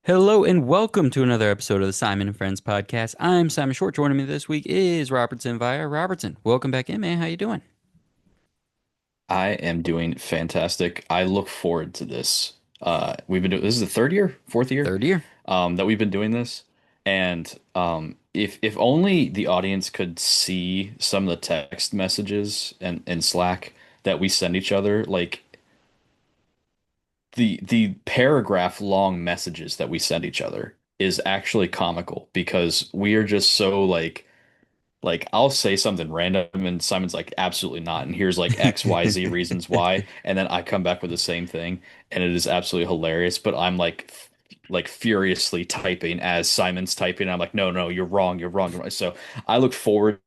Hello and welcome to another episode of the Simon and Friends podcast. I'm Simon Short. Joining me this week is Robertson and Viar. Robertson, welcome back in, man. How you doing? I am doing fantastic. I look forward to this. We've been doing this is the third year, fourth year, Third year. that we've been doing this. And if only the audience could see some of the text messages and Slack that we send each other, like the paragraph long messages that we send each other is actually comical because we are just so like I'll say something random and Simon's like absolutely not, and here's like XYZ reasons why, and then I come back with the same thing, and it is absolutely hilarious, but I'm like furiously typing as Simon's typing, and I'm like, no, you're wrong, you're wrong. So I look forward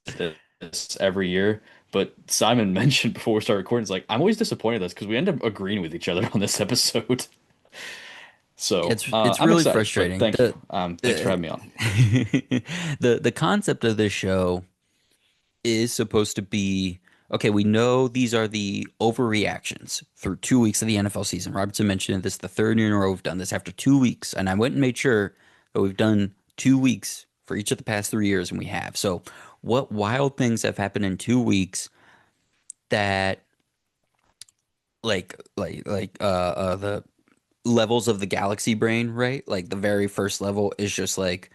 to this every year. But Simon mentioned before we started recording, it's like I'm always disappointed in this because we end up agreeing with each other on this episode. So It's I'm really excited, but frustrating. thank you. Thanks for having me on. The concept of this show is supposed to be okay. We know these are the overreactions through 2 weeks of the NFL season. Robertson mentioned this the third year in a row we've done this after 2 weeks, and I went and made sure that we've done 2 weeks for each of the past 3 years, and we have. So, what wild things have happened in 2 weeks that the levels of the galaxy brain, right? Like the very first level is just like,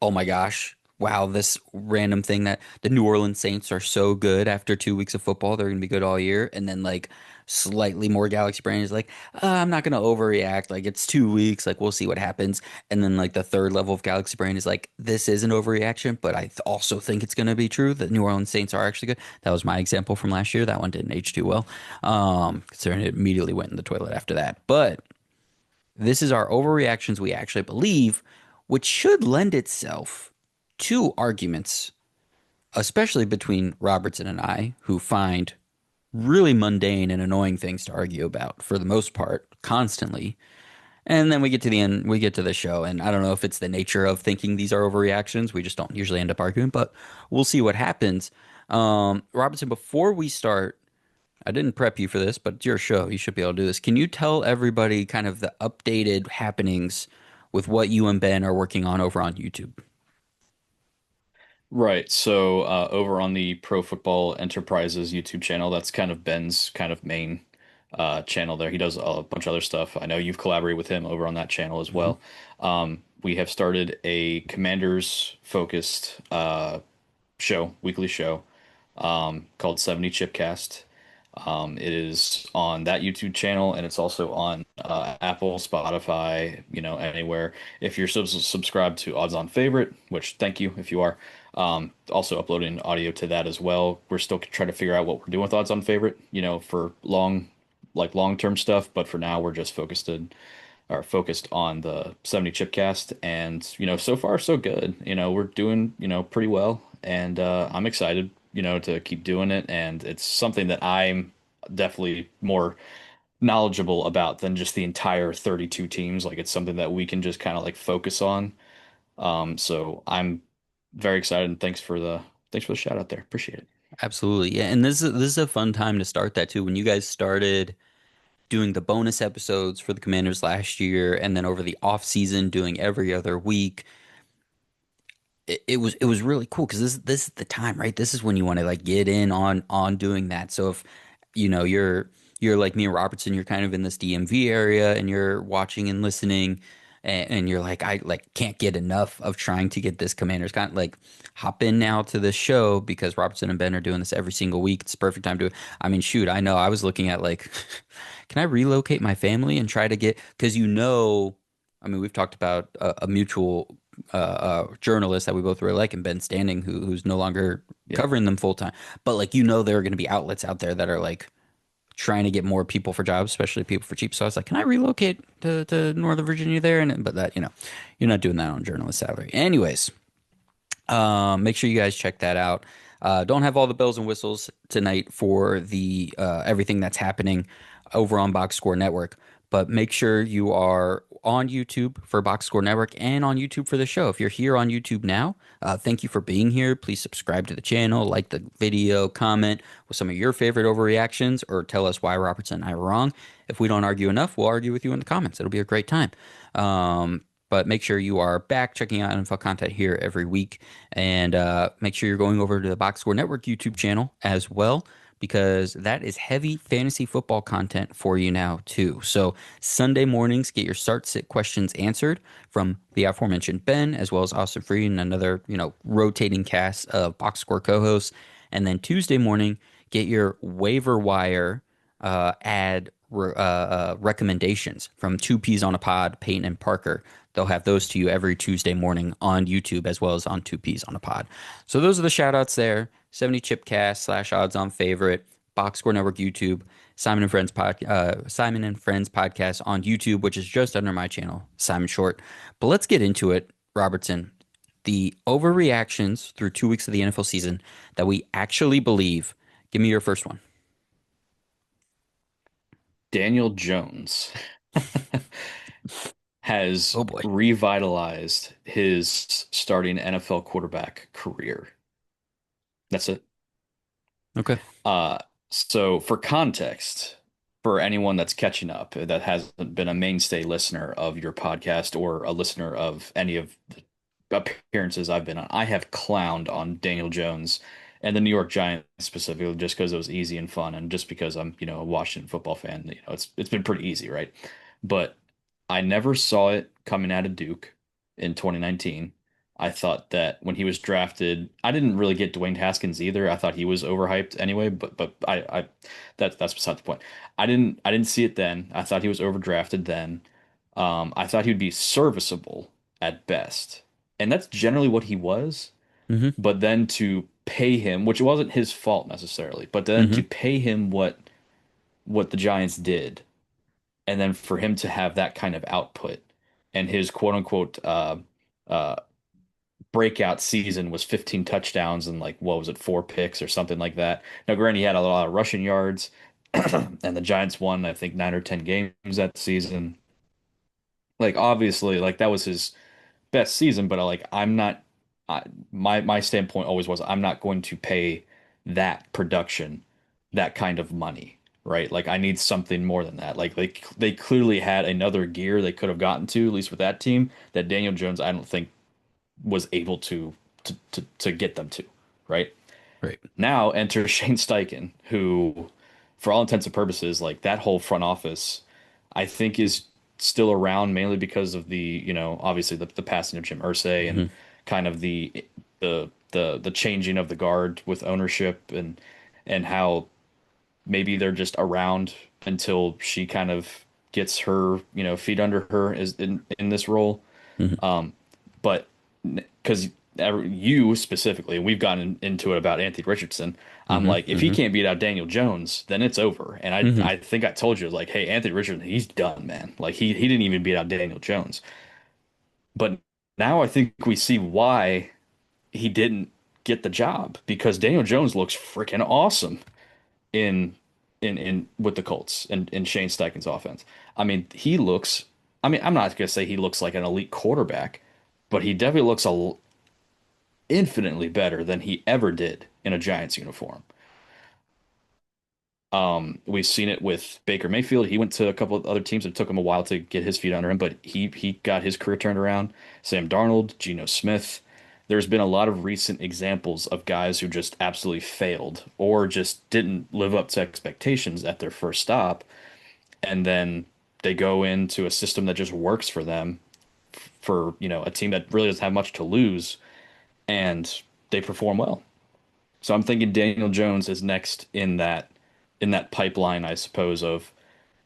oh my gosh, wow, this random thing that the New Orleans Saints are so good after 2 weeks of football, they're gonna be good all year. And then like slightly more galaxy brain is like, I'm not gonna overreact. Like it's 2 weeks, like we'll see what happens. And then like the third level of galaxy brain is like, this is an overreaction, but also think it's gonna be true that New Orleans Saints are actually good. That was my example from last year. That one didn't age too well, considering it immediately went in the toilet after that. But this is our overreactions we actually believe, which should lend itself to arguments, especially between Robertson and I, who find really mundane and annoying things to argue about for the most part, constantly. And then we get to the end, we get to the show, and I don't know if it's the nature of thinking these are overreactions. We just don't usually end up arguing, but we'll see what happens. Robertson, before we start, I didn't prep you for this, but it's your show. You should be able to do this. Can you tell everybody kind of the updated happenings with what you and Ben are working on over on YouTube? Right. So over on the Pro Football Enterprises YouTube channel, that's kind of Ben's kind of main channel there. He does a bunch of other stuff. I know you've collaborated with him over on that channel as Hmm. well. We have started a Commanders focused show, weekly show, called 70 Chipcast. It is on that YouTube channel, and it's also on Apple, Spotify, anywhere. If you're subscribed to Odds On Favorite, which thank you if you are, also uploading audio to that as well. We're still trying to figure out what we're doing with Odds On Favorite, for long-term stuff, but for now we're just focused on the 70 Chipcast, and so far so good. We're doing pretty well, and I'm excited to keep doing it, and it's something that I'm definitely more knowledgeable about than just the entire 32 teams. Like it's something that we can just kind of like focus on. So I'm very excited, and thanks for the shout out there. Appreciate it. Absolutely. Yeah. And this is a fun time to start that too. When you guys started doing the bonus episodes for the Commanders last year and then over the off season doing every other week, it was really cool because this is the time, right? This is when you want to like get in on doing that. So if you're like me and Robertson, you're kind of in this DMV area and you're watching and listening, and you're like, I like can't get enough of trying to get this Commanders kind like hop in now to this show because Robertson and Ben are doing this every single week. It's the perfect time to do it. I mean, shoot, I know I was looking at like, can I relocate my family and try to get because I mean, we've talked about a mutual journalist that we both really like, and Ben Standing, who's no longer Yeah. covering them full time. But like, there are going to be outlets out there that are like trying to get more people for jobs, especially people for cheap. So I was like, can I relocate to Northern Virginia there? And but that you're not doing that on journalist salary. Anyways, make sure you guys check that out. Don't have all the bells and whistles tonight for the everything that's happening over on Box Score Network. But make sure you are on YouTube for Box Score Network and on YouTube for the show. If you're here on YouTube now, thank you for being here. Please subscribe to the channel, like the video, comment with some of your favorite overreactions, or tell us why Robertson and I were wrong. If we don't argue enough, we'll argue with you in the comments. It'll be a great time. But make sure you are back checking out NFL content here every week. And make sure you're going over to the Box Score Network YouTube channel as well, because that is heavy fantasy football content for you now, too. So Sunday mornings, get your start sit questions answered from the aforementioned Ben, as well as Austin Freed and another, rotating cast of Box Score co-hosts. And then Tuesday morning, get your waiver wire recommendations from Two Peas on a Pod, Peyton and Parker. They'll have those to you every Tuesday morning on YouTube as well as on Two Peas on a Pod. So those are the shout outs there. 70 Chipcast / odds on favorite, Box Score Network YouTube, Simon and Friends podcast on YouTube, which is just under my channel, Simon Short. But let's get into it, Robertson. The overreactions through 2 weeks of the NFL season that we actually believe. Give me your first one. Daniel Jones has Oh boy. revitalized his starting NFL quarterback career. That's it. Okay. Uh, so for context, for anyone that's catching up that hasn't been a mainstay listener of your podcast or a listener of any of the appearances I've been on, I have clowned on Daniel Jones and the New York Giants specifically just because it was easy and fun, and just because I'm, a Washington football fan. It's been pretty easy, right? But I never saw it coming out of Duke in 2019. I thought that when he was drafted, I didn't really get Dwayne Haskins either. I thought he was overhyped anyway, but that's beside the point. I didn't see it then. I thought he was overdrafted then. I thought he would be serviceable at best. And that's generally what he was. Mm-hmm. But then to pay him, which wasn't his fault necessarily, but then Mm-hmm. to pay him what the Giants did, and then for him to have that kind of output, and his quote unquote uh breakout season was 15 touchdowns and like what was it, 4 picks or something like that. Now, granted, he had a lot of rushing yards, and the Giants won, I think, 9 or 10 games that season. Like obviously, like that was his best season, but I'm not. My standpoint always was I'm not going to pay that production that kind of money, right? Like I need something more than that. Like they clearly had another gear they could have gotten to, at least with that team, that Daniel Jones I don't think was able to get them to, right? Right. Now enter Shane Steichen, who, for all intents and purposes, like that whole front office, I think is still around mainly because of obviously the passing of Jim Irsay and Mm-hmm. kind of the changing of the guard with ownership and how maybe they're just around until she kind of gets her, feet under her is in this role. Mm-hmm. But because you specifically, we've gotten into it about Anthony Richardson. I'm Mm-hmm. like, if he Mm-hmm. can't beat out Daniel Jones, then it's over. And I Mm-hmm. I think I told you like, hey, Anthony Richardson, he's done, man. Like he didn't even beat out Daniel Jones. But now I think we see why he didn't get the job, because Daniel Jones looks freaking awesome in in with the Colts and in Shane Steichen's offense. I mean, I'm not gonna say he looks like an elite quarterback, but he definitely looks infinitely better than he ever did in a Giants uniform. We've seen it with Baker Mayfield. He went to a couple of other teams. It took him a while to get his feet under him, but he got his career turned around. Sam Darnold, Geno Smith. There's been a lot of recent examples of guys who just absolutely failed or just didn't live up to expectations at their first stop, and then they go into a system that just works for them, for, a team that really doesn't have much to lose, and they perform well. So I'm thinking Daniel Jones is next in that pipeline, I suppose, of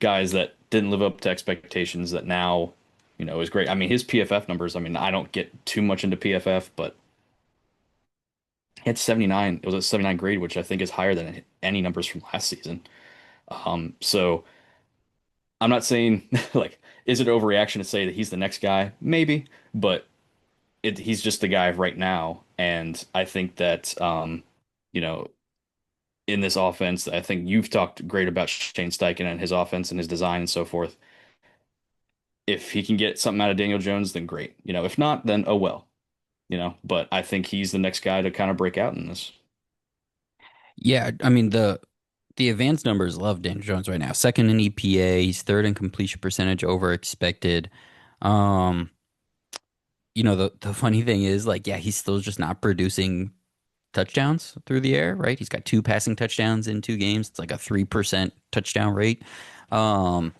guys that didn't live up to expectations that now, is great. I mean, his PFF numbers, I mean, I don't get too much into PFF, but he had 79. It was a 79 grade, which I think is higher than any numbers from last season. So I'm not saying like, is it overreaction to say that he's the next guy? Maybe, but he's just the guy right now. And I think that, you know, in this offense, I think you've talked great about Shane Steichen and his offense and his design and so forth. If he can get something out of Daniel Jones, then great. If not, then oh well. But I think he's the next guy to kind of break out in this. Yeah, I mean the advanced numbers love Daniel Jones right now. Second in EPA, he's third in completion percentage over expected. Um, the funny thing is like yeah, he's still just not producing touchdowns through the air, right? He's got two passing touchdowns in 2 games. It's like a 3% touchdown rate. Um,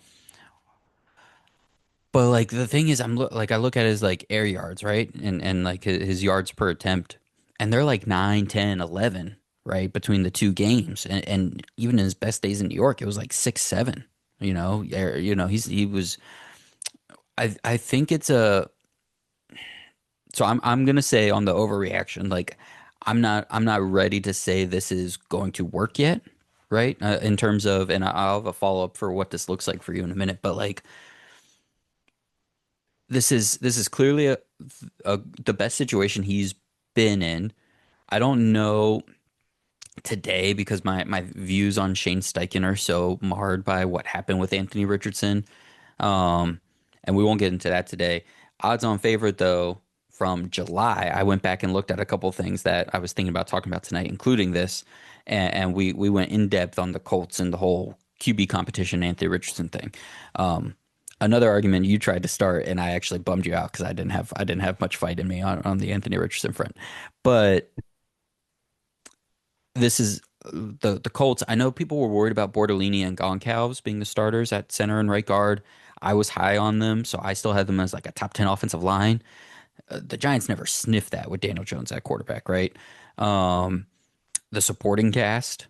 but like the thing is like I look at his like air yards, right? And like his yards per attempt and they're like 9, 10, 11, right? Between the 2 games. And even in his best days in New York, it was like 6, 7, he was I think it's a so I'm gonna say on the overreaction, like I'm not ready to say this is going to work yet, right? In terms of, and I'll have a follow up for what this looks like for you in a minute, but like this is clearly the best situation he's been in. I don't know today because my views on Shane Steichen are so marred by what happened with Anthony Richardson. Um, and we won't get into that today. Odds on favorite though from July, I went back and looked at a couple of things that I was thinking about talking about tonight, including this, and we went in depth on the Colts and the whole QB competition, Anthony Richardson thing. Um, Another argument you tried to start, and I actually bummed you out because I didn't have much fight in me on the Anthony Richardson front, but this is the Colts. I know people were worried about Bortolini and Goncalves being the starters at center and right guard. I was high on them, so I still had them as like a top 10 offensive line. The Giants never sniffed that with Daniel Jones at quarterback, right? Um, the supporting cast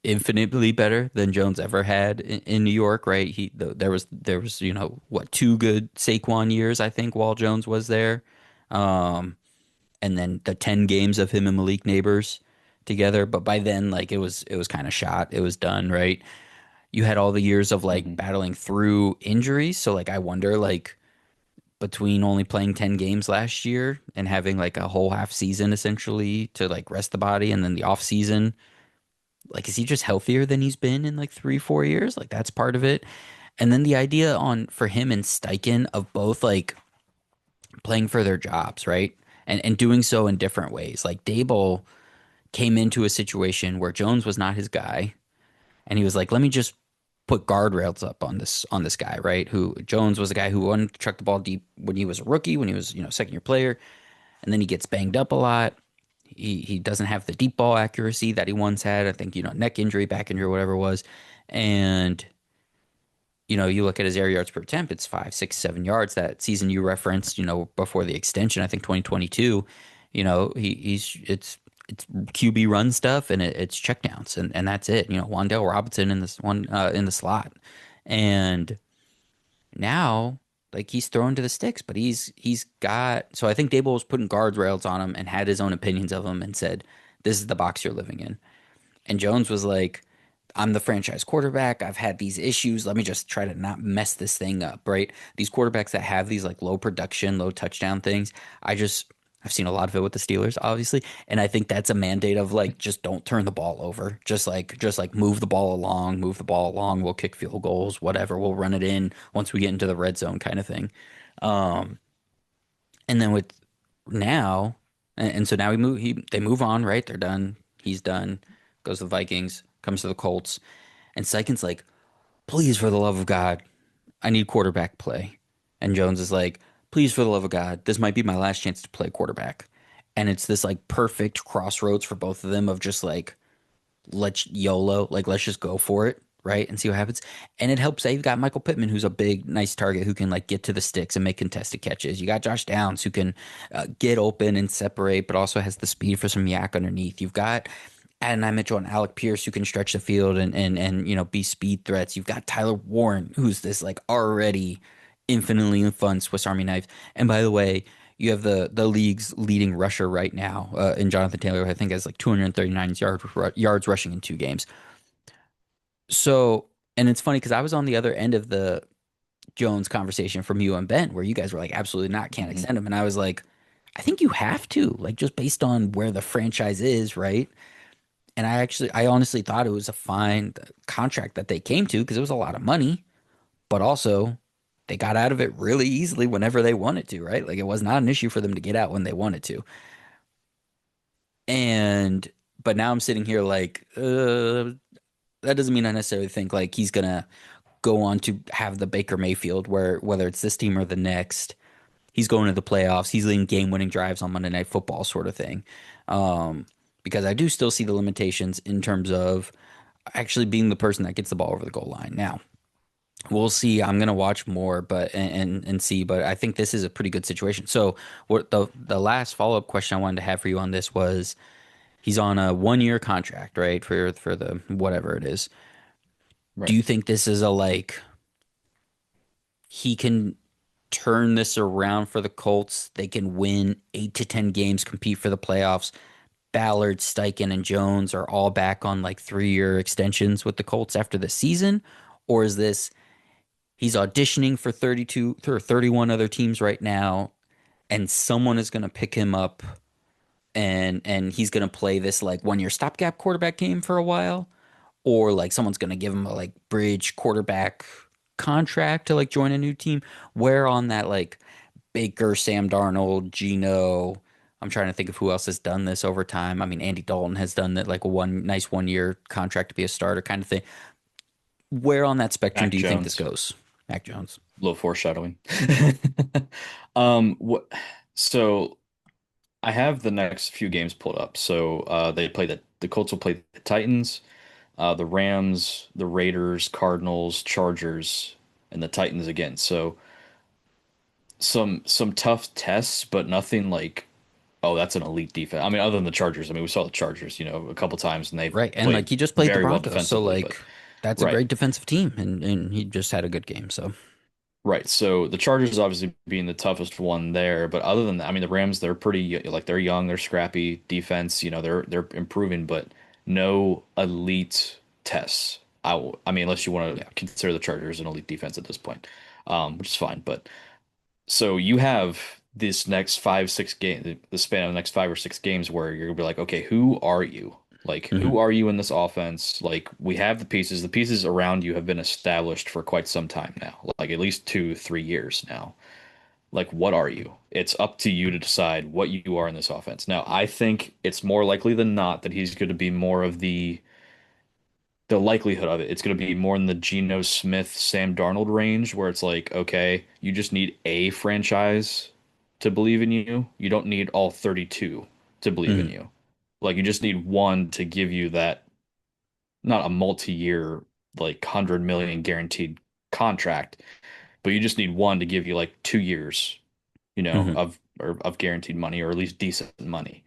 infinitely better than Jones ever had in New York, right? There was what, 2 good Saquon years I think while Jones was there. Um, and then the 10 games of him and Malik Neighbors together. But by then, like it was kind of shot. It was done, right? You had all the years of like Hmm. battling through injuries. So like I wonder like between only playing 10 games last year and having like a whole half season essentially to like rest the body and then the off season, like is he just healthier than he's been in like 3, 4 years? Like that's part of it. And then the idea on for him and Steichen of both like playing for their jobs, right? And doing so in different ways. Like Dable came into a situation where Jones was not his guy, and he was like, "Let me just put guardrails up on this guy, right?" Who Jones was a guy who wanted to chuck the ball deep when he was a rookie, when he was second year player, and then he gets banged up a lot. He doesn't have the deep ball accuracy that he once had. I think neck injury, back injury, whatever it was, and you look at his air yards per attempt, it's 5, 6, 7 yards. That season you referenced, before the extension, I think 2022, it's QB run stuff and it's checkdowns and that's it. Wandale Robinson in this one in the slot. And now like he's thrown to the sticks, but he's got so I think Dable was putting guardrails on him and had his own opinions of him and said, "This is the box you're living in." And Jones was like, I'm the franchise quarterback. I've had these issues. Let me just try to not mess this thing up, right? These quarterbacks that have these like low production, low touchdown things, I've seen a lot of it with the Steelers, obviously. And I think that's a mandate of like just don't turn the ball over. Just like move the ball along. We'll kick field goals, whatever. We'll run it in once we get into the red zone kind of thing. Um, and then with now, and so now they move on, right? They're done. He's done. Goes to the Vikings, comes to the Colts, and Sykin's like, please, for the love of God, I need quarterback play. And Jones is like, please, for the love of God, this might be my last chance to play quarterback. And it's this like perfect crossroads for both of them of just like let's YOLO, like let's just go for it, right? And see what happens. And it helps that you've got Michael Pittman, who's a big, nice target who can like get to the sticks and make contested catches. You got Josh Downs, who can get open and separate, but also has the speed for some yak underneath. You've got Adonai Mitchell and Alec Pierce who can stretch the field and be speed threats. You've got Tyler Warren, who's this like already infinitely fun Swiss Army knife. And by the way, you have the league's leading rusher right now in Jonathan Taylor, who I think has like 239 yards rushing in 2 games. So, and it's funny because I was on the other end of the Jones conversation from you and Ben, where you guys were like, absolutely not, can't Hmm. extend him. And I was like, I think you have to, like, just based on where the franchise is, right? And I honestly thought it was a fine contract that they came to because it was a lot of money, but also they got out of it really easily whenever they wanted to, right? Like it was not an issue for them to get out when they wanted to. And but now I'm sitting here like, that doesn't mean I necessarily think like he's gonna go on to have the Baker Mayfield where whether it's this team or the next, he's going to the playoffs, he's leading game-winning drives on Monday Night Football sort of thing. Um, because I do still see the limitations in terms of actually being the person that gets the ball over the goal line. Now, we'll see. I'm gonna watch more, but and see. But I think this is a pretty good situation. So, what the last follow up question I wanted to have for you on this was, he's on a 1 year contract, right? For the whatever it is. Do Right. you think this is a like he can turn this around for the Colts? They can win 8 to 10 games, compete for the playoffs. Ballard, Steichen, and Jones are all back on like 3 year extensions with the Colts after the season, or is this he's auditioning for 32 or 31 other teams right now, and someone is going to pick him up, and he's going to play this like 1 year stopgap quarterback game for a while, or like someone's going to give him a like bridge quarterback contract to like join a new team? Where on that like Baker, Sam Darnold, Geno, I'm trying to think of who else has done this over time. I mean, Andy Dalton has done that, like a one nice 1 year contract to be a starter kind of thing. Where on that spectrum Mac do you think this Jones. goes? Mac Jones. A little foreshadowing. What? So I have the next few games pulled up. So they play the Colts will play the Titans, the Rams, the Raiders, Cardinals, Chargers, and the Titans again. So some tough tests, but nothing like, oh, that's an elite defense. I mean, other than the Chargers. I mean, we saw the Chargers, a couple times, and they've Right. And like played he just played the very well Broncos. So defensively. But like that's a right, great defensive team, and he just had a good game. So right. So the Chargers obviously being the toughest one there, but other than that, I mean, the Rams, they're pretty like they're young, they're scrappy defense. They're improving, but no elite tests. I mean, unless you want to yeah. consider the Chargers an elite defense at this point, which is fine. But so you have this next 5, 6 games, the span of the next 5 or 6 games where you're gonna be like, okay, who are you? Like, Hmm. who are you in this offense? Like, we have the pieces. The pieces around you have been established for quite some time now, like at least 2, 3 years now. Like, what are you? It's up to you to decide what you are in this offense. Now, I think it's more likely than not that he's going to be more of the likelihood of it, it's going to be more in the Geno Smith, Sam Darnold range, where it's like, okay, you just need a franchise to believe in you. You don't need all 32 to believe in Hmm. you. Like, you just need one to give you that, not a multi-year, like 100 million guaranteed contract, but you just need one to give you like 2 years, Hmm. of guaranteed money, or at least decent money.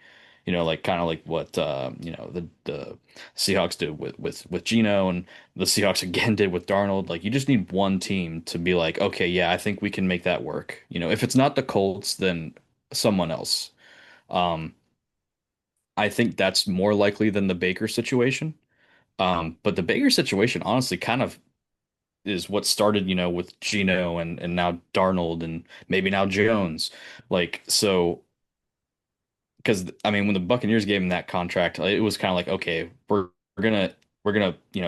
Like kind of like what the Seahawks did with Geno, and the Seahawks again did with Darnold. Like, you just need one team to be like, okay, yeah, I think we can make that work. If it's not the Colts, then someone else. Um, I think that's more likely than the Baker situation. But the Baker situation honestly kind of is what started, with Geno and now Darnold and maybe now Jones. Like, so because I mean, when the Buccaneers gave him that contract, it was kind of like, okay, we're gonna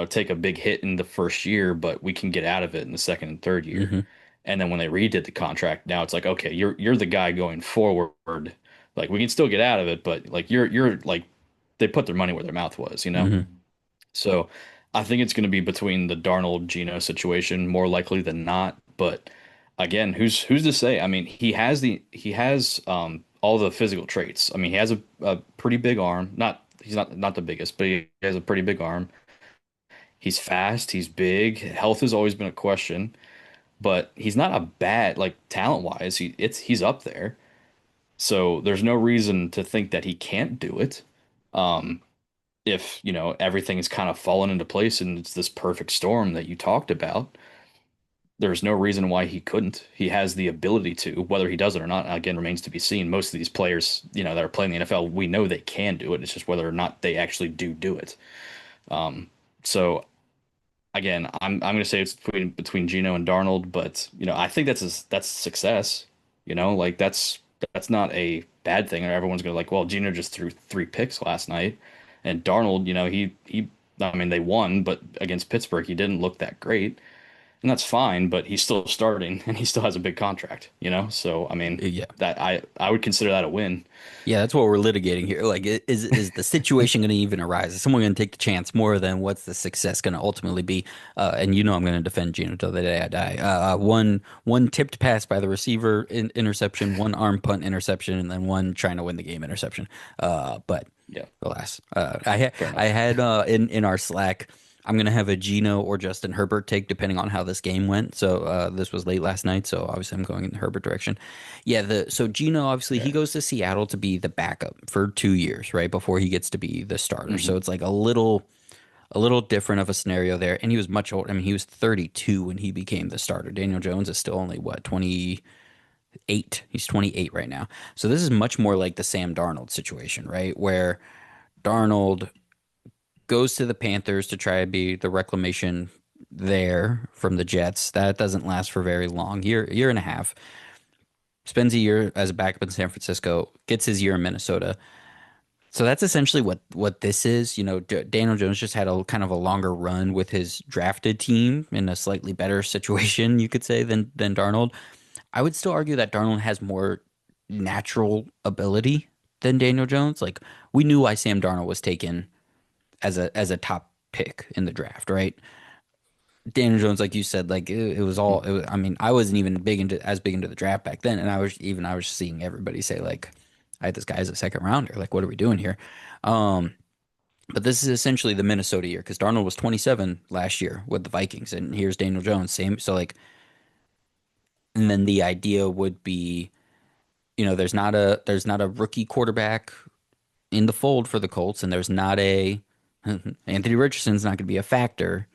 take a big hit in the first year, but we can get out of it in the second and third year. Hmm. And then when they redid the contract, now it's like, okay, you're the guy going forward. Like, we can still get out of it, but like you're like they put their money where their mouth was. Hmm. So I think it's going to be between the Darnold Geno situation more likely than not. But again, who's to say? I mean, he has all the physical traits. I mean, he has a pretty big arm. He's not the biggest, but he has a pretty big arm. He's fast. He's big. Health has always been a question, but he's not a bad like talent wise. He's up there. So there's no reason to think that he can't do it. Um, if everything is kind of fallen into place and it's this perfect storm that you talked about, there's no reason why he couldn't. He has the ability to. Whether he does it or not, again, remains to be seen. Most of these players, that are playing the NFL, we know they can do it. It's just whether or not they actually do it. So again, I'm going to say it's between Geno and Darnold, but I think that's a success. Like, that's not a bad thing. Everyone's going to like, well, Geno just threw 3 picks last night, and Darnold, he I mean, they won, but against Pittsburgh, he didn't look that great. and that's fine, but he's still starting and he still has a big contract, you know? So, I mean, Yeah. that I would consider that a win. Yeah, that's what we're litigating here. Like, is the situation going to even arise? Is someone going to take the chance more than what's the success going to ultimately be? And you know, I'm going to defend Gino till the day I die. One tipped pass by the receiver interception, one arm punt interception, and then one trying to win the game interception. But Yeah, alas, fair I enough. had in our Slack. I'm gonna have a Gino or Justin Herbert take depending on how this game went. So this was late last night, so obviously I'm going in the Herbert direction. Yeah, the so Gino obviously he Okay. goes to Seattle to be the backup for 2 years, right? Before he gets to be the starter. So Hmm. it's like a little different of a scenario there. And he was much older. I mean, he was 32 when he became the starter. Daniel Jones is still only what, 28? He's 28 right now. So this is much more like the Sam Darnold situation, right? Where Darnold goes to the Panthers to try to be the reclamation there from the Jets. That doesn't last for very long. Year and a half. Spends a year as a backup in San Francisco, gets his year in Minnesota. So that's essentially what this is. You know, Daniel Jones just had a kind of a longer run with his drafted team in a slightly better situation, you could say, than Darnold. I would still argue that Darnold has more natural ability than Daniel Jones. Like we knew why Sam Darnold was taken as a top pick in the draft, right? Daniel Jones, like you said, like it was all. I mean, I wasn't even big into the draft back then, and I was seeing everybody say like, "I had this guy as a second rounder. Like, what are we doing here?" Um, but this is essentially the Minnesota year because Darnold was 27 last year with the Vikings, and here's Daniel Jones, same. So like, and then the idea would be, there's not a rookie quarterback in the fold for the Colts, and there's not a Anthony Richardson's not going to be a factor.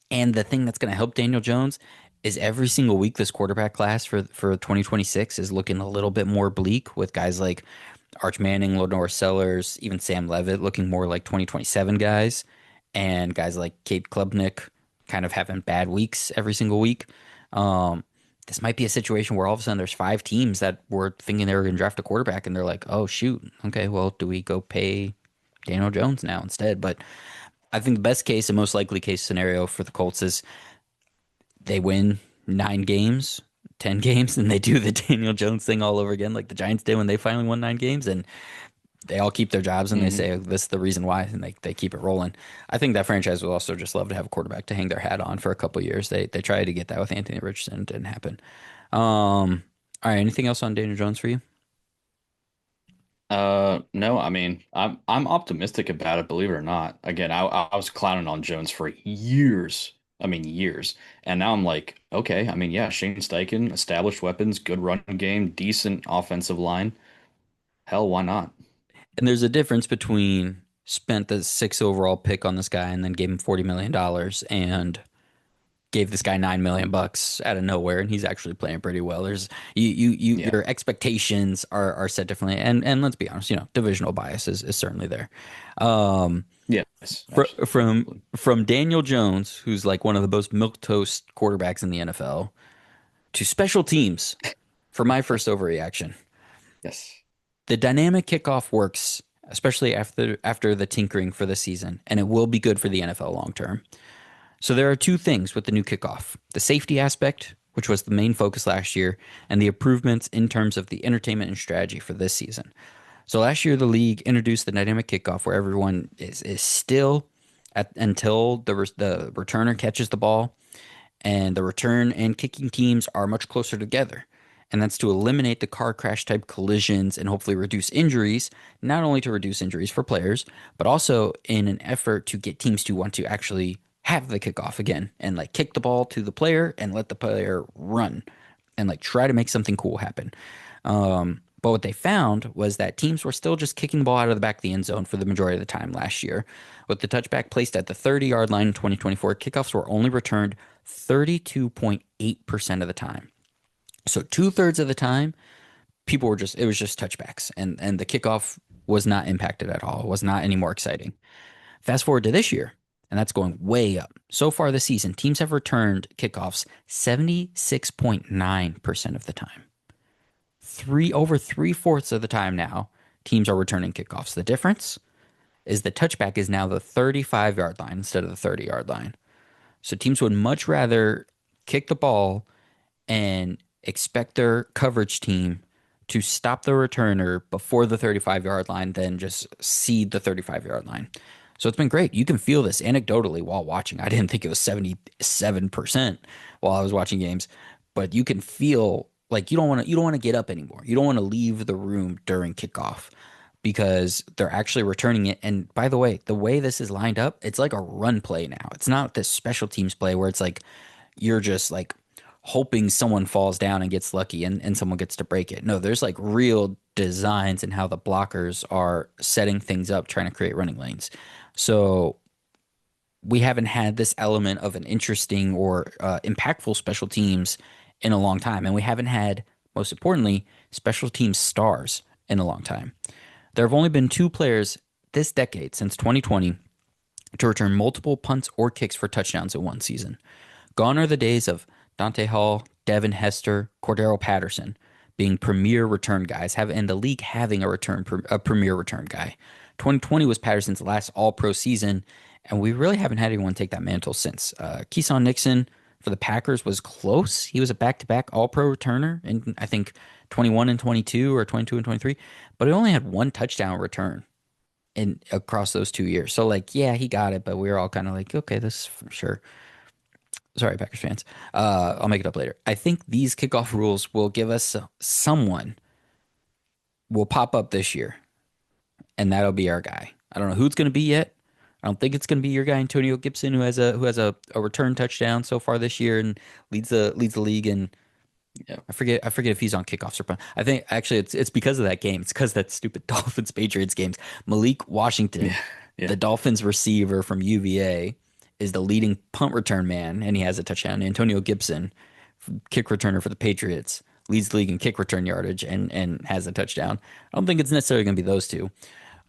And the thing that's going to help Daniel Jones is every single week this quarterback class for 2026 is looking a little bit more bleak with guys like Arch Manning, Lenore Sellers, even Sam Levitt looking more like 2027 guys, and guys like Kate Klubnik kind of having bad weeks every single week. Um, this might be a situation where all of a sudden there's five teams that were thinking they were going to draft a quarterback, and they're like, "Oh shoot, okay, well, do we go pay Daniel Jones now instead?" But I think the best case and most likely case scenario for the Colts is they win 9 games, 10 games, and they do the Daniel Jones thing all over again, like the Giants did when they finally won 9 games, and they all keep their jobs and they Hmm. say this is the reason why, and they keep it rolling. I think that franchise would also just love to have a quarterback to hang their hat on for a couple of years. They tried to get that with Anthony Richardson, it didn't happen. All right, anything else on Daniel Jones for you? No, I mean, I'm optimistic about it, believe it or not. Again, I was clowning on Jones for years. I mean, years. And now I'm like, okay, I mean, yeah, Shane Steichen, established weapons, good run game, decent offensive line. Hell, why not? And there's a difference between spent the six overall pick on this guy and then gave him $40 million and gave this guy 9 million bucks out of nowhere, and he's actually playing pretty well. There's Yeah. your expectations are set differently, and let's be honest, divisional bias is certainly there. Um, Yes, from absolutely. Daniel Jones, who's like one of the most milquetoast quarterbacks in the NFL, to special teams for my first overreaction. Yes. The dynamic kickoff works, especially after the tinkering for the season, and it will be good for the NFL long term. So there are two things with the new kickoff: the safety aspect, which was the main focus last year, and the improvements in terms of the entertainment and strategy for this season. So last year, the league introduced the dynamic kickoff where everyone is still until the returner catches the ball, and the return and kicking teams are much closer together. And that's to eliminate the car crash type collisions and hopefully reduce injuries, not only to reduce injuries for players, but also in an effort to get teams to want to actually have the kickoff again and like kick the ball to the player and let the player run and like try to make something cool happen. But what they found was that teams were still just kicking the ball out of the back of the end zone for the majority of the time last year. With the touchback placed at the 30-yard line in 2024, kickoffs were only returned 32.8% of the time. So two-thirds of the time, it was just touchbacks, and the kickoff was not impacted at all. It was not any more exciting. Fast forward to this year, and that's going way up. So far this season, teams have returned kickoffs 76.9% of the time. Over three-fourths of the time now, teams are returning kickoffs. The difference is the touchback is now the 35-yard line instead of the 30-yard line. So teams would much rather kick the ball and expect their coverage team to stop the returner before the 35-yard line, then just seed the 35-yard line. So it's been great. You can feel this anecdotally while watching. I didn't think it was 77% while I was watching games, but you can feel like you don't want to get up anymore. You don't want to leave the room during kickoff because they're actually returning it. And by the way this is lined up, it's like a run play now. It's not this special teams play where it's like you're just like hoping someone falls down and gets lucky and someone gets to break it. No, there's like real designs in how the blockers are setting things up, trying to create running lanes. So we haven't had this element of an interesting or impactful special teams in a long time. And we haven't had, most importantly, special teams stars in a long time. There have only been two players this decade, since 2020, to return multiple punts or kicks for touchdowns in one season. Gone are the days of Dante Hall, Devin Hester, Cordero Patterson being premier return guys, and the league having a premier return guy. 2020 was Patterson's last All-Pro season, and we really haven't had anyone take that mantle since. Keyshawn Nixon for the Packers was close. He was a back-to-back All-Pro returner in I think 21 and 22 or 22 and 23, but he only had one touchdown return in across those 2 years. So like, yeah, he got it, but we were all kind of like, okay, this is for sure. Sorry, Packers fans. I'll make it up later. I think these kickoff rules will give us someone will pop up this year, and that'll be our guy. I don't know who it's going to be yet. I don't think it's going to be your guy Antonio Gibson, who has a return touchdown so far this year and leads the league. And Yeah. I forget if he's on kickoffs or punt. I think actually it's because of that game. It's because that stupid Dolphins Patriots games. Malik Yeah. Washington, Yeah. the Dolphins receiver from UVA, is the leading punt return man, and he has a touchdown. Antonio Gibson, kick returner for the Patriots, leads the league in kick return yardage and has a touchdown. I don't think it's necessarily going to be those two.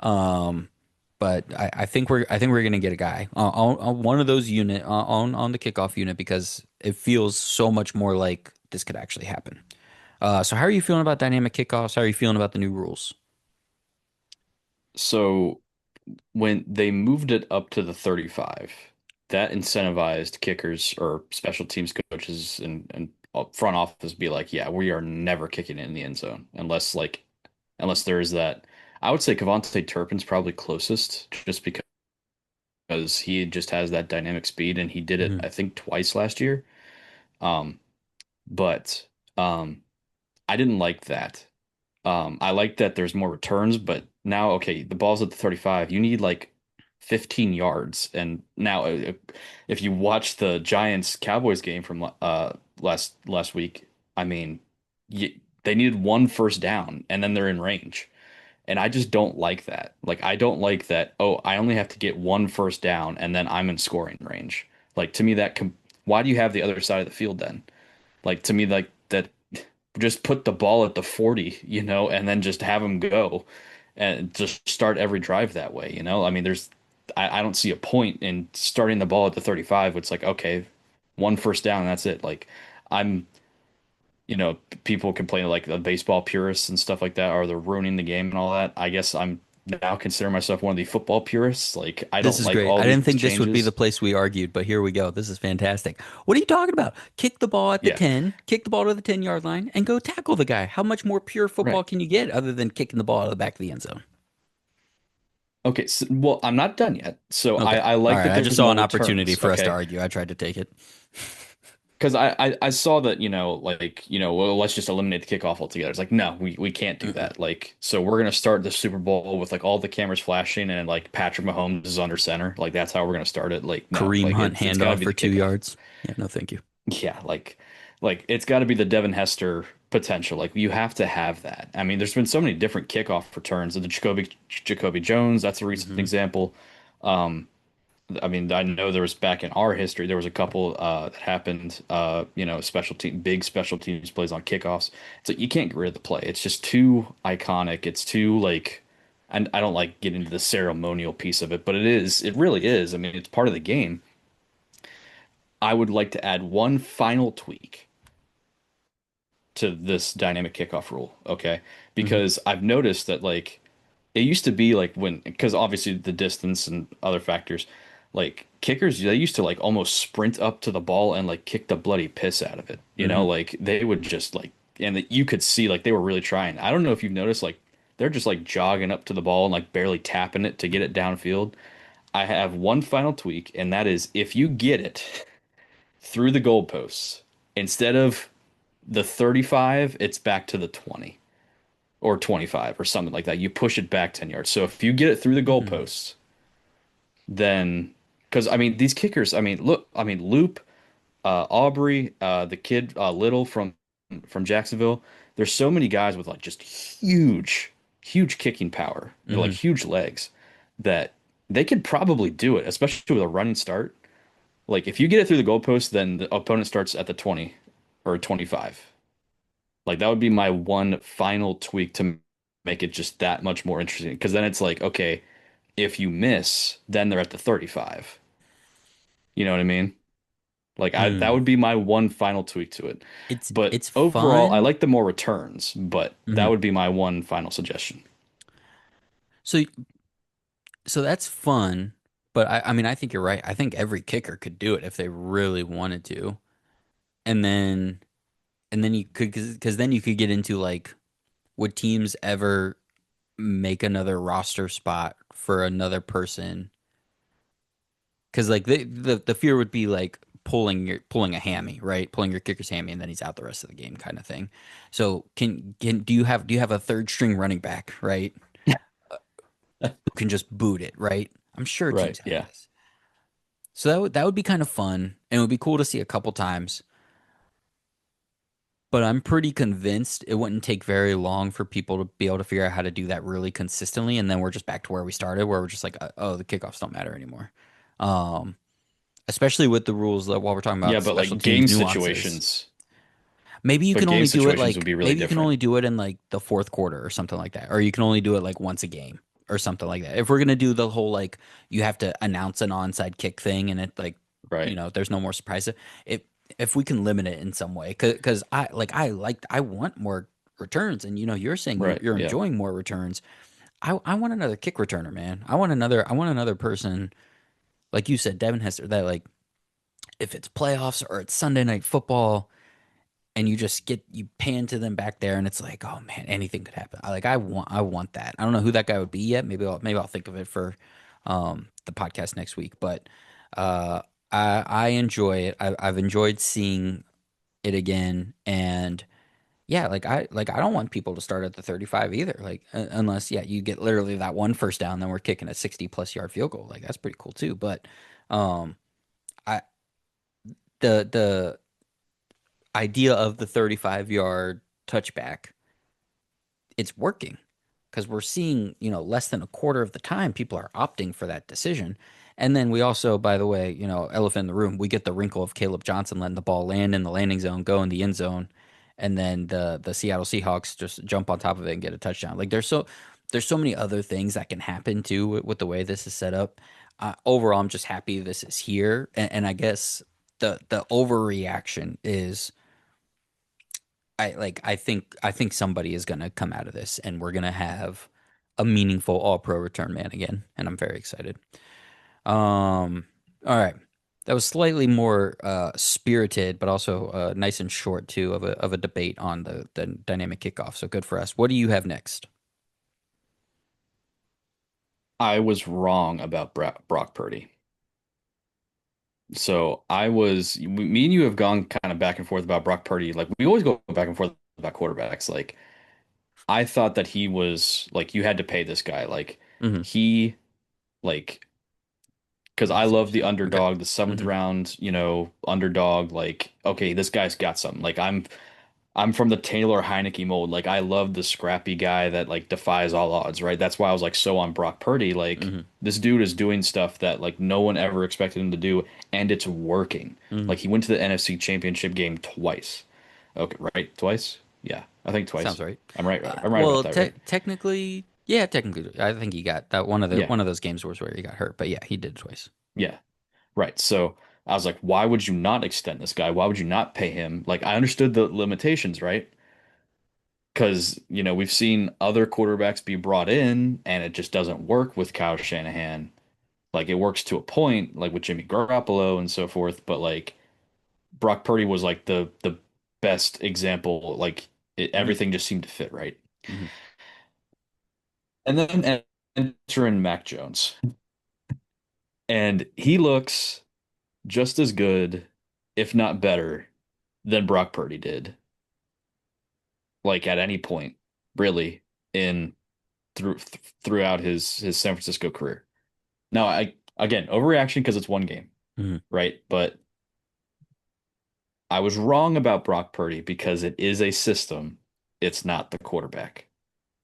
Um, but I think we're gonna get a guy on one of those unit on the kickoff unit because it feels so much more like this could actually happen. So how are you feeling about dynamic kickoffs? How are you feeling about the new rules? So when they moved it up to the 35, that incentivized kickers or special teams coaches and front office be like, yeah, we are never kicking it in the end zone unless there is that. I would say Cavante Turpin's probably closest just because he just has that dynamic speed and he did it, Hmm. I think, twice last year. Um, but I didn't like that. I like that there's more returns, but now, okay, the ball's at the 35. You need like 15 yards. And now, if you watch the Giants Cowboys game from last week, I mean, they needed one first down, and then they're in range. And I just don't like that. Like, I don't like that. Oh, I only have to get one first down, and then I'm in scoring range. Like to me, why do you have the other side of the field then? Like to me, like that, just put the ball at the 40, and then just have them go and just start every drive that way, I mean, I don't see a point in starting the ball at the 35. It's like, okay, one first down, and that's it. Like I'm, people complain like the baseball purists and stuff like that are they're ruining the game and all that. I guess I'm now considering myself one of the football purists. Like I This don't is like great. all I these didn't think this would be the changes. place we argued, but here we go. This is fantastic. What are you talking about? Kick the ball at the Yeah, 10, kick the ball to the 10-yard line, and go tackle the guy. How much more pure football right. can you get other than kicking the ball out of the back of the end zone? Okay, so, well, I'm not done yet. So I, Okay. I All like right. that I just there's saw more an opportunity returns. for us to Okay. argue. I tried to take it. Because I saw that, well, let's just eliminate the kickoff altogether. It's like, no, we can't do Mm-mm. that. Like, so we're gonna start the Super Bowl with like all the cameras flashing and like Patrick Mahomes is under center. Like that's how we're gonna start it. Like, no, Kareem like Hunt it's gotta handoff be for the two kickoff. yards. Yeah, no, thank you. Yeah, like it's gotta be the Devin Hester potential. Like you have to have that. I mean, there's been so many different kickoff returns. The Jacoby Jones, that's a recent Hmm. example. Um, I mean, I know there was back in our history, there was a couple that happened, big special teams plays on kickoffs. It's like you can't get rid of the play. It's just too iconic. It's too like, and I don't like getting into the ceremonial piece of it, but it really is. I mean, it's part of the game. I would like to add one final tweak to this dynamic kickoff rule, okay? Hmm. Because I've noticed that like it used to be like because obviously the distance and other factors. like kickers, they used to like almost sprint up to the ball and like kick the bloody piss out of it. Hmm. Like they would just like, and you could see like they were really trying. I don't know if you've noticed, like they're just like jogging up to the ball and like barely tapping it to get it downfield. I have one final tweak, and that is if you get it through the goalposts, instead of the 35, it's back to the 20 or 25 or something like that. You push it back 10 yards. So if you get it through the Hmm. goalposts, then because I mean these kickers, I mean look, I mean Loop, Aubrey, the kid Little from Jacksonville. There's so many guys with like just huge kicking power, like Hmm. huge legs that they could probably do it, especially with a running start. Like if you get it through the goalpost, then the opponent starts at the 20 or 25. Like that would be my one final tweak to make it just that much more interesting. Because then it's like, okay, if you miss, then they're at the 35. You know what I mean? Like I that Hmm. would be my one final tweak to it. But It's overall, I fun. like the more returns, but that Hmm. would be my one final suggestion. So so that's fun, but I mean I think you're right. I think every kicker could do it if they really wanted to. And then you could because then you could get into like would teams ever make another roster spot for another person? Because like the fear would be like pulling a hammy, right? Pulling your kicker's hammy, and then he's out the rest of the game, kind of thing. So can do you have a third string running back, right? Who can just boot it, right? I'm sure Right. teams have Yeah. this. So that would be kind of fun, and it would be cool to see a couple times. But I'm pretty convinced it wouldn't take very long for people to be able to figure out how to do that really consistently, and then we're just back to where we started, where we're just like, oh, the kickoffs don't matter anymore. Um, Especially with the rules that while we're talking Yeah, about but special like teams game nuances. situations, Maybe you can only do it would like be really maybe you can different. only do it in like the fourth quarter or something like that, or you can only do it like once a game or something like that. If we're gonna do the whole like you have to announce an onside kick thing and it like Right. there's no more surprise. If we can limit it in some way, because I want more returns, and you're saying Right. you're Yeah. enjoying more returns. I want another kick returner, man. I want another person like you said, Devin Hester, that like if it's playoffs or it's Sunday night football and you pan to them back there and it's like, oh man, anything could happen. I want that. I don't know who that guy would be yet. Maybe I'll think of it for the podcast next week. But uh I enjoy it. I've enjoyed seeing it again. And yeah, like I don't want people to start at the 35 either. Like unless yeah, you get literally that one first down, then we're kicking a 60+ yard field goal. Like that's pretty cool too. But um I the idea of the 35-yard touchback, it's working because we're seeing, less than a quarter of the time people are opting for that decision. And then we also, by the way, elephant in the room, we get the wrinkle of Caleb Johnson letting the ball land in the landing zone, go in the end zone, and then the Seattle Seahawks just jump on top of it and get a touchdown. Like there's so many other things that can happen too with the way this is set up. Overall, I'm just happy this is here, and I guess the overreaction is I think somebody is gonna come out of this and we're gonna have a meaningful all pro return man again, and I'm very excited. All right. That was slightly more spirited, but also nice and short too of a debate on the dynamic kickoff. So good for us. What do you have next? I was wrong about Brock Purdy. So me and you have gone kind of back and forth about Brock Purdy. Like we always go back and forth about quarterbacks. Like I thought that he was like you had to pay this guy. Like Hmm. he like because I I see what love you're the saying. Okay. underdog, the seventh Hmm. round, underdog. Like okay, this guy's got something. Like I'm from the Taylor Heineke mold. Like I love the scrappy guy that like defies all odds, right? That's why I was like so on Brock Purdy. Like Hmm. this dude is doing stuff that like no one ever expected him to do, and it's working. Hmm. Like he went to the NFC Championship game twice. Okay, right? Twice? Yeah, I think Sounds twice. right. I'm right. I'm right about Well, that, right? technically, yeah, technically, I think he got that Yeah, one of those games was where he got hurt, but yeah, he did it twice. yeah, right. So I was like, why would you not extend this guy? Why would you not pay him? Like I understood the limitations, right? Because, we've seen other quarterbacks be brought in and it just doesn't work with Kyle Shanahan. Like it works to a point, like with Jimmy Garoppolo and so forth, but like Brock Purdy was like the best example. Like Hmm. everything just seemed to fit right. Hmm. And then enter in Mac Jones, and he looks just as good, if not better, than Brock Purdy did. Like at any point, really, in throughout his San Francisco career. Now, I again overreaction because it's one game, Hmm. right? But I was wrong about Brock Purdy because it is a system. It's not the quarterback.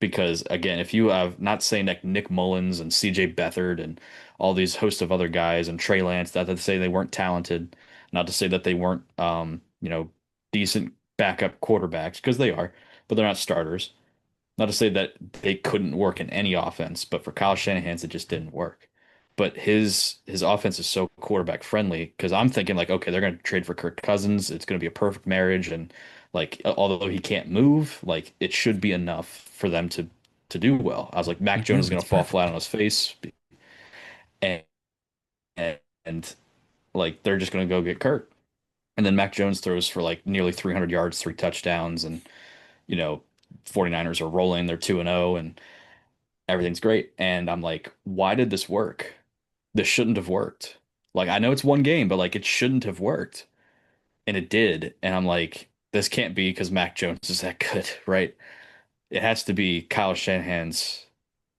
Because again, if you have not saying like Nick Mullins and CJ Beathard and all these host of other guys and Trey Lance, not to say they weren't talented, not to say that they weren't decent backup quarterbacks, because they are, but they're not starters. Not to say that they couldn't work in any offense, but for Kyle Shanahan's it just didn't work. But his offense is so quarterback friendly because I'm thinking like, okay, they're going to trade for Kirk Cousins. It's going to be a perfect marriage, and like, although he can't move, like it should be enough for them to do well. I was like, Mac Yeah, Jones is going it's to fall flat perfect. on his face, and and like they're just going to go get Kirk. And then Mac Jones throws for like nearly 300 yards, three touchdowns, and you know, 49ers are rolling. They're 2-0, and everything's great. And I'm like, why did this work? This shouldn't have worked. Like, I know it's one game, but like, it shouldn't have worked. And it did. And I'm like, this can't be because Mac Jones is that good, right? It has to be Kyle Shanahan's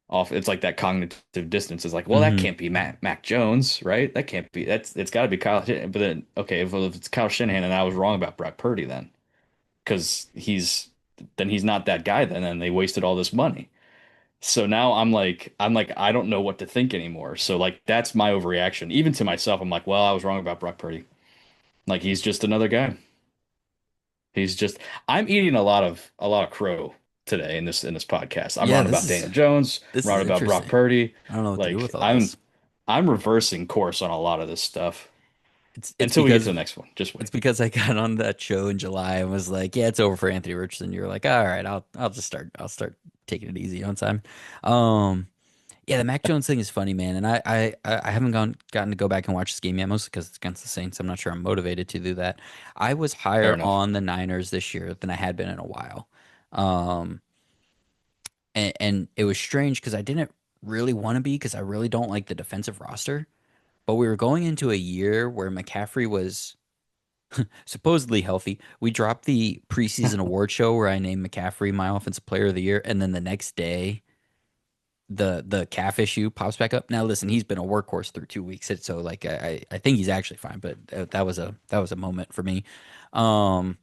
off. It's like that cognitive distance is like, well, that Hmm. can't be Mac Jones, right? That can't be, it's got to be Kyle Shanahan. But then, okay, if it's Kyle Shanahan and I was wrong about Brock Purdy then, because he's not that guy then, and they wasted all this money. So now I'm like, I don't know what to think anymore. So like that's my overreaction. Even to myself, I'm like, well, I was wrong about Brock Purdy. Like he's just another guy. He's just I'm eating a lot of crow today in this podcast. I'm Yeah, wrong about Daniel Jones, this wrong is about Brock interesting. Purdy. I don't know what to do Like with all I'm this. I'm reversing course on a lot of this stuff It's until we get to because the next one. Just it's wait. because I got on that show in July and was like, yeah, it's over for Anthony Richardson. You're like, all right, I'll start taking it easy on time. Um, yeah, the Mac Jones thing is funny, man, and I haven't gotten to go back and watch this game yet, mostly because it's against the Saints. I'm not sure I'm motivated to do that. I was Fair higher enough. on the Niners this year than I had been in a while. Um, and it was strange because I didn't really want to be because I really don't like the defensive roster. But we were going into a year where McCaffrey was supposedly healthy. We dropped the preseason award show where I named McCaffrey my offensive player of the year, and then the next day the calf issue pops back up. Now listen, he's been a workhorse through 2 weeks, so like I think he's actually fine, but that was a moment for me. Um,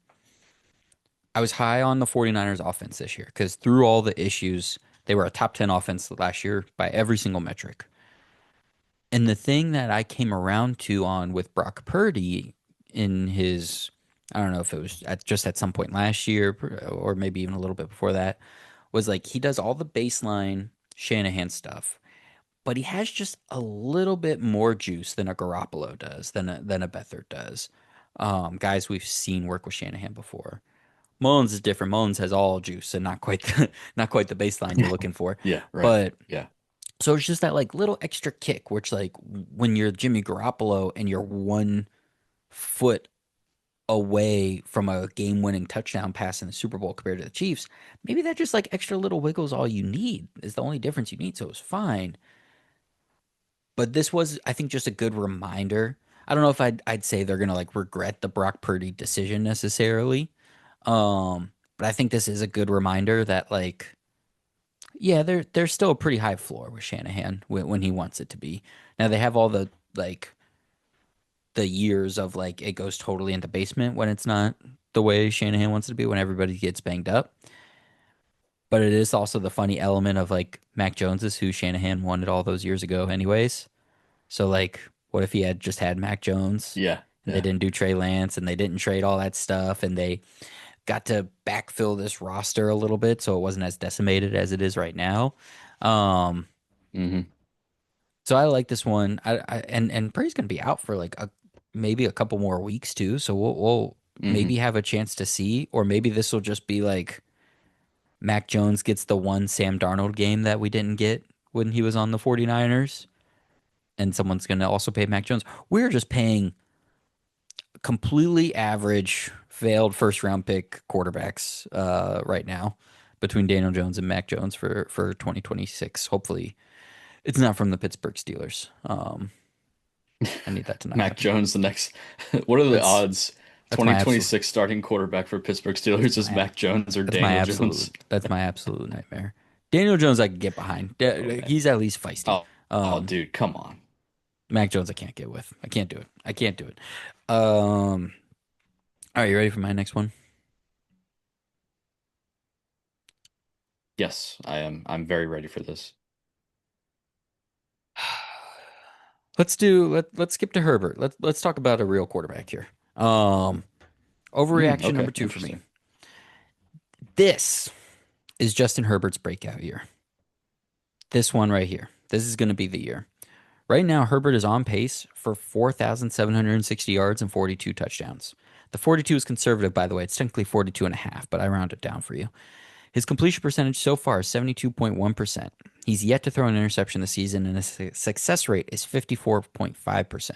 I was high on the 49ers offense this year because through all the issues, they were a top 10 offense last year by every single metric. And the thing that I came around to on with Brock Purdy in his, I don't know if it was just at some point last year or maybe even a little bit before that, was like he does all the baseline Shanahan stuff, but he has just a little bit more juice than a Garoppolo does, than a Beathard does. Guys we've seen work with Shanahan before. Mullins is different. Mullins has all juice and not quite not quite the baseline you're looking for. Yeah, right. But Yeah. so it's just that like little extra kick, which like when you're Jimmy Garoppolo and you're 1 foot away from a game-winning touchdown pass in the Super Bowl compared to the Chiefs, maybe that just like extra little wiggles all you need is the only difference you need. So it was fine. But this was, I think, just a good reminder. I don't know if I'd say they're gonna like regret the Brock Purdy decision necessarily. But I think this is a good reminder that like yeah, there's still a pretty high floor with Shanahan when he wants it to be. Now they have all the like the years of like it goes totally into basement when it's not the way Shanahan wants it to be when everybody gets banged up. But it is also the funny element of like Mac Jones is who Shanahan wanted all those years ago anyways. So like what if he had just had Mac Jones Yeah. and they Yeah. didn't do Trey Lance and they didn't trade all that stuff and they got to backfill this roster a little bit so it wasn't as decimated as it is right now. Um, Hmm. So I like this one. And Brady's gonna be out for like maybe a couple more weeks too. So we'll maybe Hmm. have a chance to see, or maybe this will just be like Mac Jones gets the one Sam Darnold game that we didn't get when he was on the 49ers. and someone's going to also pay Mac Jones. We're just paying completely average, failed first round pick quarterbacks right now between Daniel Jones and Mac Jones for 2026. Hopefully, it's not from the Pittsburgh Steelers. I need that to not Mac happen. Jones, the next. What are the That's odds? that's my absolute 2026 starting quarterback for Pittsburgh that's Steelers is my Mac Jones or that's my Daniel absolute Jones. that's my absolute nightmare. Daniel Jones I could get behind. Oh man. He's at least feisty. Oh, oh, Um, dude, come on. Mac Jones I can't get with. I can't do it. I can't do it. Um, all right, you ready for my next one? Yes, I am. I'm very ready for this. Let's skip to Herbert. Let's talk about a real quarterback here. Um, Overreaction number Okay, two for me. interesting. This is Justin Herbert's breakout year. This one right here. This is going to be the year. Right now, Herbert is on pace for 4,760 yards and 42 touchdowns. The 42 is conservative, by the way. It's technically 42 and a half, but I round it down for you. His completion percentage so far is 72.1%. He's yet to throw an interception this season, and his success rate is 54.5%.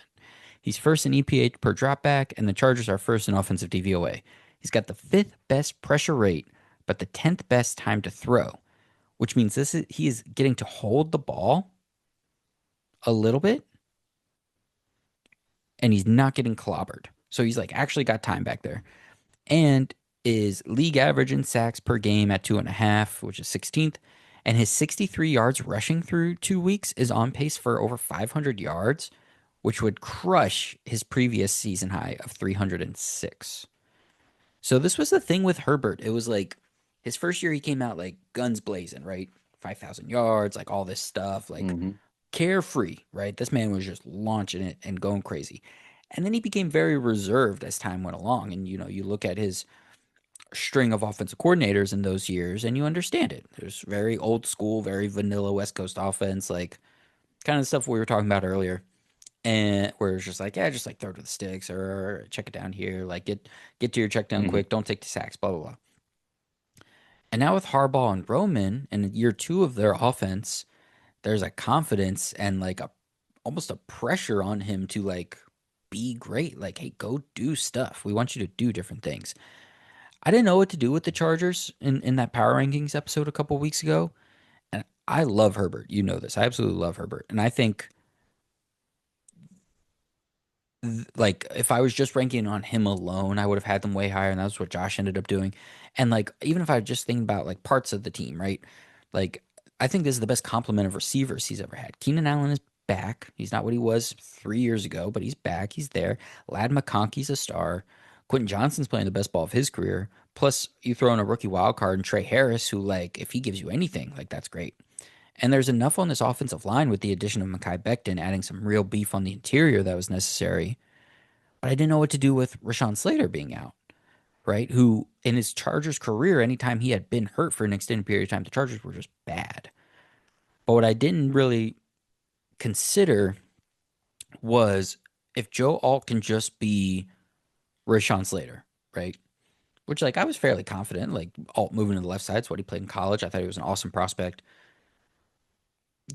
He's first in EPA per dropback, and the Chargers are first in offensive DVOA. He's got the fifth best pressure rate, but the 10th best time to throw, which means he is getting to hold the ball a little bit, and he's not getting clobbered. So he's like actually got time back there, and is league average in sacks per game at 2.5, which is 16th. And his 63 yards rushing through 2 weeks is on pace for over 500 yards, which would crush his previous season high of 306. So this was the thing with Herbert. It was like his first year he came out like guns blazing, right? 5,000 yards, like all this stuff, like Hmm. carefree, right? This man was just launching it and going crazy. And then he became very reserved as time went along. And you look at his string of offensive coordinators in those years and you understand it. There's very old school, very vanilla West Coast offense, like kind of stuff we were talking about earlier. And where it's just like, yeah, just like throw to the sticks or check it down here, like get to your check down Hmm. quick, don't take the sacks, blah blah blah. And now with Harbaugh and Roman in year two of their offense, there's a confidence and like a almost a pressure on him to like be great. Like, hey, go do stuff. We want you to do different things. I didn't know what to do with the Chargers in that power rankings episode a couple weeks ago. And I love Herbert. You know this. I absolutely love Herbert. And I think like if I was just ranking on him alone, I would have had them way higher, and that's what Josh ended up doing. And like even if I just think about like parts of the team, right? Like I think this is the best complement of receivers he's ever had. Keenan Allen is back. He's not what he was 3 years ago, but he's back. He's there. Lad McConkey's a star. Quentin Johnson's playing the best ball of his career. Plus, you throw in a rookie wild card and Trey Harris, who like if he gives you anything, like that's great. And there's enough on this offensive line with the addition of Mekhi Becton adding some real beef on the interior that was necessary, but I didn't know what to do with Rashawn Slater being out, right? Who in his Chargers career, anytime he had been hurt for an extended period of time, the Chargers were just bad. But what I didn't really consider was if Joe Alt can just be Rashawn Slater, right? Which like I was fairly confident, like Alt moving to the left side, it's what he played in college. I thought he was an awesome prospect.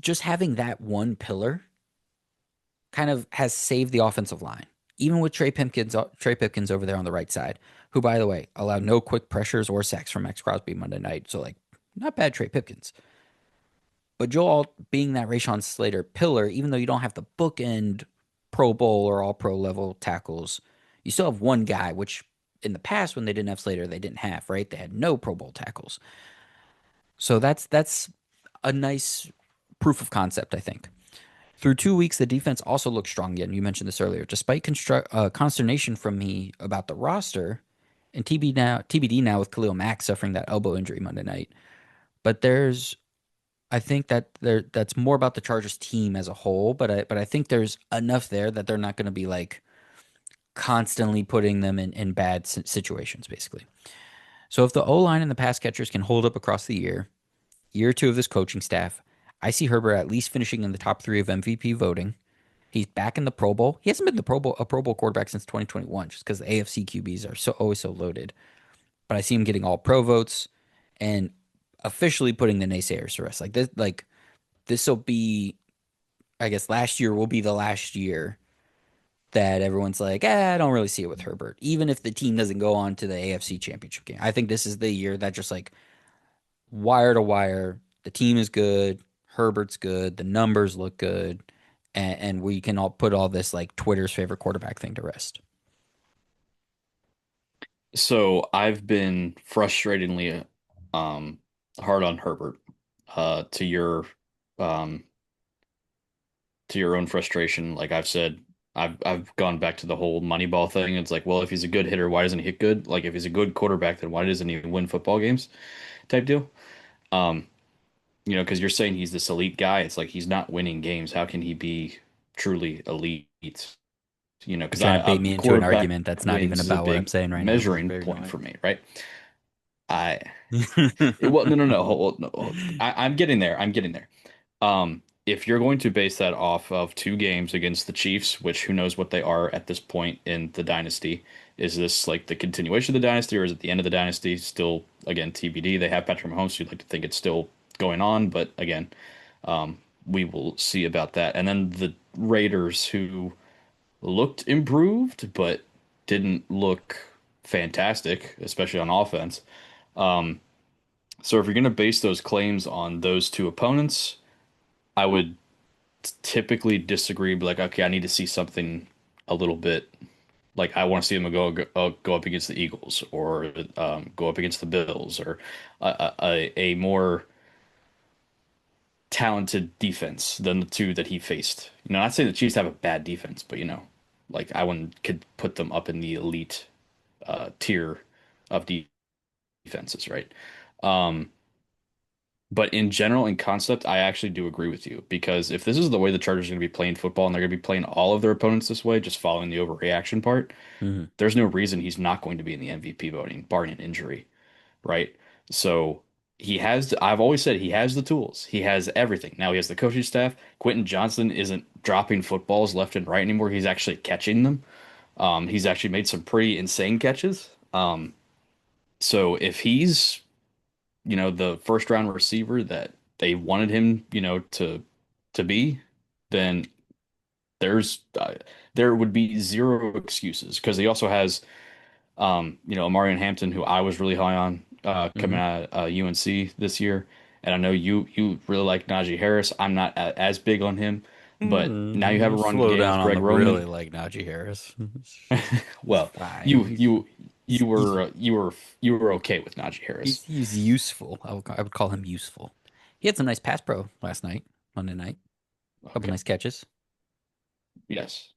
Just having that one pillar kind of has saved the offensive line. Even with Trey Pipkins over there on the right side, who, by the way, allowed no quick pressures or sacks from Max Crosby Monday night. So, like, not bad Trey Pipkins. But Joe Alt being that Rashawn Slater pillar, even though you don't have the bookend Pro Bowl or All Pro level tackles, you still have one guy, which in the past, when they didn't have Slater, they didn't have, right? They had no Pro Bowl tackles. So that's a nice proof of concept, I think. Through 2 weeks, the defense also looked strong again. You mentioned this earlier. Despite consternation from me about the roster, and TBD now with Khalil Mack suffering that elbow injury Monday night. But I think that's more about the Chargers team as a whole. But I think there's enough there that they're not going to be like constantly putting them in bad situations, basically. So if the O line and the pass catchers can hold up across the year two of this coaching staff, I see Herbert at least finishing in the top three of MVP voting. He's back in the Pro Bowl. He hasn't been a Pro Bowl quarterback since 2021, just because the AFC QBs are so always so loaded. But I see him getting all pro votes and officially putting the naysayers to rest. Like this will be I guess last year will be the last year that everyone's like, I don't really see it with Herbert, even if the team doesn't go on to the AFC Championship game. I think this is the year that just like wire to wire, the team is good, Herbert's good, the numbers look good, and we can all put all this like Twitter's favorite quarterback thing to rest. So I've been frustratingly um hard on Herbert uh to your um to your own frustration. Like I've said, I've gone back to the whole Moneyball thing. It's like, well, if he's a good hitter, why doesn't he hit good? Like if he's a good quarterback, then why doesn't he win football games? Type deal. Um, because you're saying he's this elite guy. It's like he's not winning games. How can he be truly elite? You're Because trying to I bait me into an quarterback argument that's not even wins is a about what I'm big saying right now. measuring Very point annoying. for me, right? I well, no, no, no, no. I'm getting there. I'm getting there. If you're going to base that off of two games against the Chiefs, which who knows what they are at this point in the dynasty, is this like the continuation of the dynasty or is it the end of the dynasty? Still, again, TBD. They have Patrick Mahomes, so you'd like to think it's still going on, but again, we will see about that. And then the Raiders, who looked improved, but didn't look fantastic, especially on offense. So if you're going to base those claims on those two opponents, I would typically disagree, be like, okay, I need to see something a little bit like I want to see them go up against the Eagles or go up against the Bills or a more talented defense than the two that he faced. Not saying the Chiefs have a bad defense, but like I wouldn't could put them up in the elite tier of defenses, right? Um, But in general, in concept, I actually do agree with you because if this is the way the Chargers are going to be playing football and they're going to be playing all of their opponents this way, just following the overreaction part, Mhm. there's no reason he's not going to be in the MVP voting, barring an injury, right? So I've always said he has the tools. He has everything. Now he has the coaching staff. Quentin Johnson isn't dropping footballs left and right anymore. He's actually catching them. He's actually made some pretty insane catches. So if he's the first round receiver that they wanted him, to be, then there's there would be zero excuses because he also has Amarian Hampton, who I was really high on coming Mhm. out of UNC this year, and I know you really like Najee Harris. I'm not as big on him, but now you have a run Slow game down with on Greg the really Roman. like Najee Harris. He's Well, fine. you you He's you he's were you were okay with Najee he's Harris. he's useful. I would call him useful. He had some nice pass pro last night, Monday night. Couple Okay. nice catches. Yes.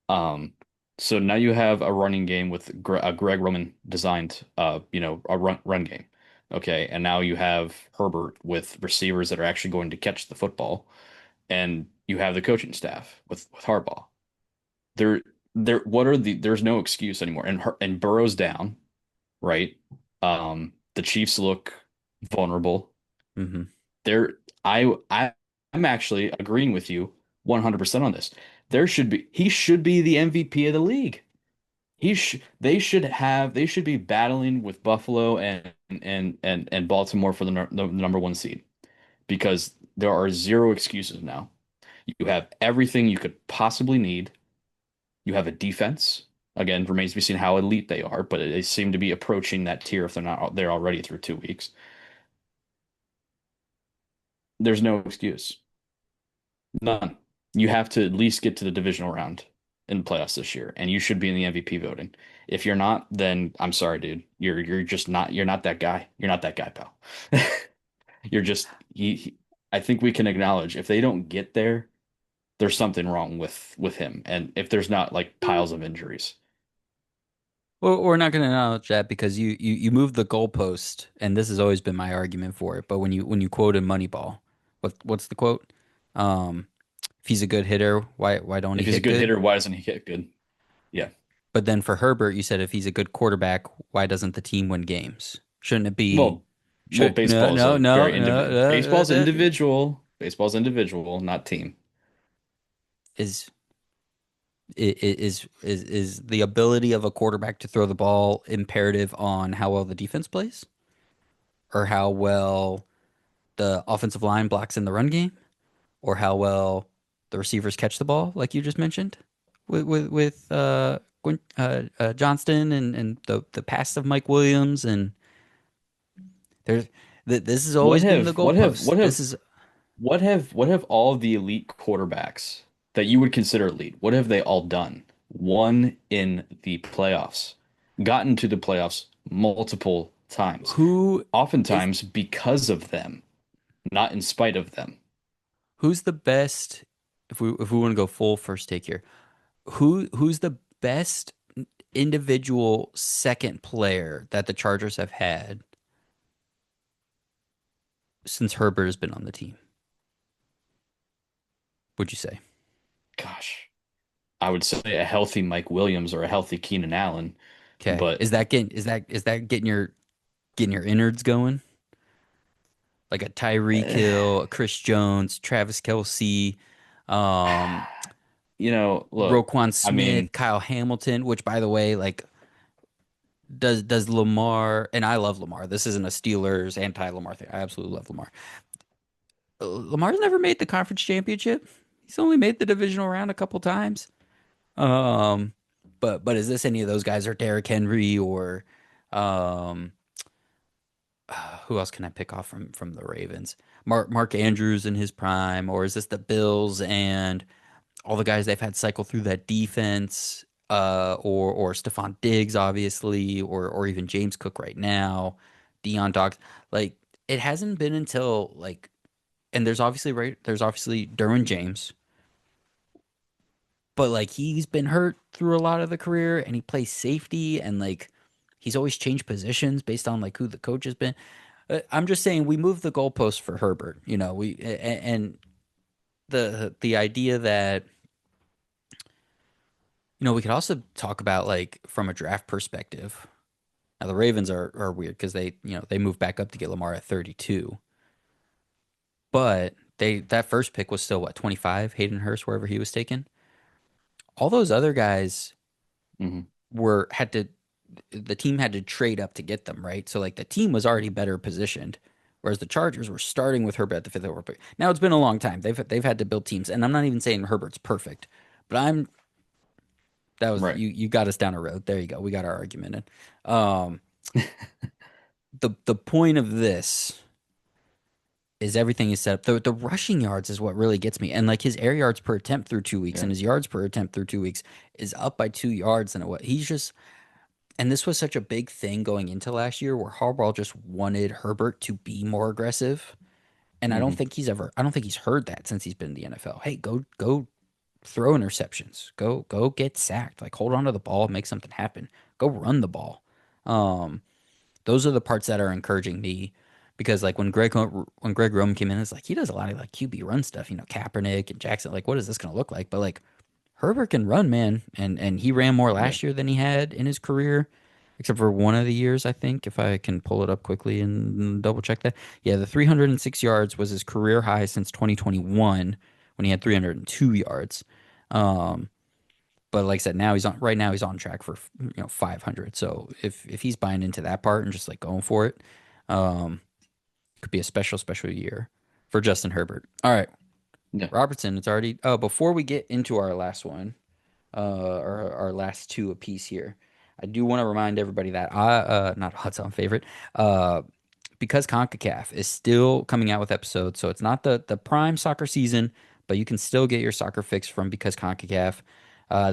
Um, so now you have a running game with Greg Roman designed, a run game. Okay, and now you have Herbert with receivers that are actually going to catch the football, and you have the coaching staff with Harbaugh. There, there's no excuse anymore, and Burrow's down, right? The Chiefs look vulnerable. Hmm. There, I'm actually agreeing with you 100% on this. He should be the MVP of the league. They should be battling with Buffalo and Baltimore for the number one seed because there are zero excuses now. You have everything you could possibly need. You have a defense. Again, remains to be seen how elite they are, but they seem to be approaching that tier if they're not there already through 2 weeks. There's no excuse. None. You have to at least get to the divisional round in the playoffs this year, and you should be in the MVP voting. If you're not, then I'm sorry, dude. You're not that guy. You're not that guy, pal. You're just I think we can acknowledge if they don't get there, there's something wrong with him, and if there's not like piles of injuries. Well, we're not going to acknowledge that because you moved the goalpost, and this has always been my argument for it. But when you quoted Moneyball, what's the quote? Um, if he's a good hitter, why don't he If he's a hit good good? hitter, why doesn't he hit good? Yeah. But then for Herbert, you said if he's a good quarterback, why doesn't the team win games? Shouldn't it be? Well, Should no baseball is no a no very no, individual. Baseball's individual. Baseball's individual, not team. is is the ability of a quarterback to throw the ball imperative on how well the defense plays or how well the offensive line blocks in the run game or how well? the receivers catch the ball, like you just mentioned, with Johnston and the pass of Mike Williams, and there's this has What always been the have what have goalpost. what This have is what have all of the elite quarterbacks that you would consider elite, what have they all done? Won in the playoffs, gotten to the playoffs multiple times, who is oftentimes because of them, not in spite of them. who's the best if we want to go full first take here. Who's the best individual second player that the Chargers have had since Herbert has been on the team? Would you say? Gosh, I would say a healthy Mike Williams or a healthy Keenan Allen, Okay, but is that getting your innards going? Like a Tyreek eh, Hill, a Chris Jones, Travis Kelsey, um, look, Roquan I mean, Smith, Kyle Hamilton. Which, by the way, like does Lamar, and I love Lamar. This isn't a Steelers anti-Lamar thing. I absolutely love Lamar. Lamar's never made the conference championship. He's only made the divisional round a couple times. Um, but is this any of those guys or Derrick Henry or um who else can I pick off from the Ravens? Mark Andrews in his prime, or is this the Bills and all the guys they've had cycle through that defense? Or Stephon Diggs, obviously, or even James Cook right now, Deion Dogs. Like it hasn't been until like, and there's obviously Derwin James, but like he's been hurt through a lot of the career, and he plays safety, and like he's always changed positions based on like who the coach has been. I'm just saying we moved the goalpost for Herbert. And the idea that we could also talk about like from a draft perspective. Now the Ravens are weird because they moved back up to get Lamar at 32, but that first pick was still what 25, Hayden Hurst wherever he was taken. All those other guys mhm, were had to the team had to trade up to get them, right? So like the team was already better positioned, whereas the Chargers were starting with Herbert at the fifth overall pick. Now it's been a long time. They've had to build teams, and I'm not even saying Herbert's perfect, but I'm that was right. you got us down a road. There you go. We got our argument in. The point of this is everything is set up. The rushing yards is what really gets me, and like his air yards per attempt through 2 weeks, Yeah. and his yards per attempt through 2 weeks is up by 2 yards. And what he's just And this was such a big thing going into last year where Harbaugh just wanted Herbert to be more aggressive. And Hmm. I don't think he's heard that since he's been in the NFL. Hey, go throw interceptions. Go get sacked. Like hold on to the ball, make something happen. Go run the ball. Um, those are the parts that are encouraging me because like when Greg Roman came in, it's like he does a lot of like QB run stuff, Kaepernick and Jackson. Like, what is this gonna look like? But like Herbert can run, man, and he ran more Yeah. last year than he had in his career, except for one of the years, I think, if I can pull it up quickly and double check that. Yeah, the 306 yards was his career high since 2021 when he had 302 yards. Um, but like I said, now he's on track for 500. So if he's buying into that part and just like going for it, um, could be a special year for Justin Herbert. All right, Yeah. Robertson, it's already. Oh, before we get into our last one. Our last two apiece here. I do want to remind everybody that not odds on favorite, uh, because CONCACAF is still coming out with episodes, so it's not the prime soccer season, but you can still get your soccer fix from because CONCACAF.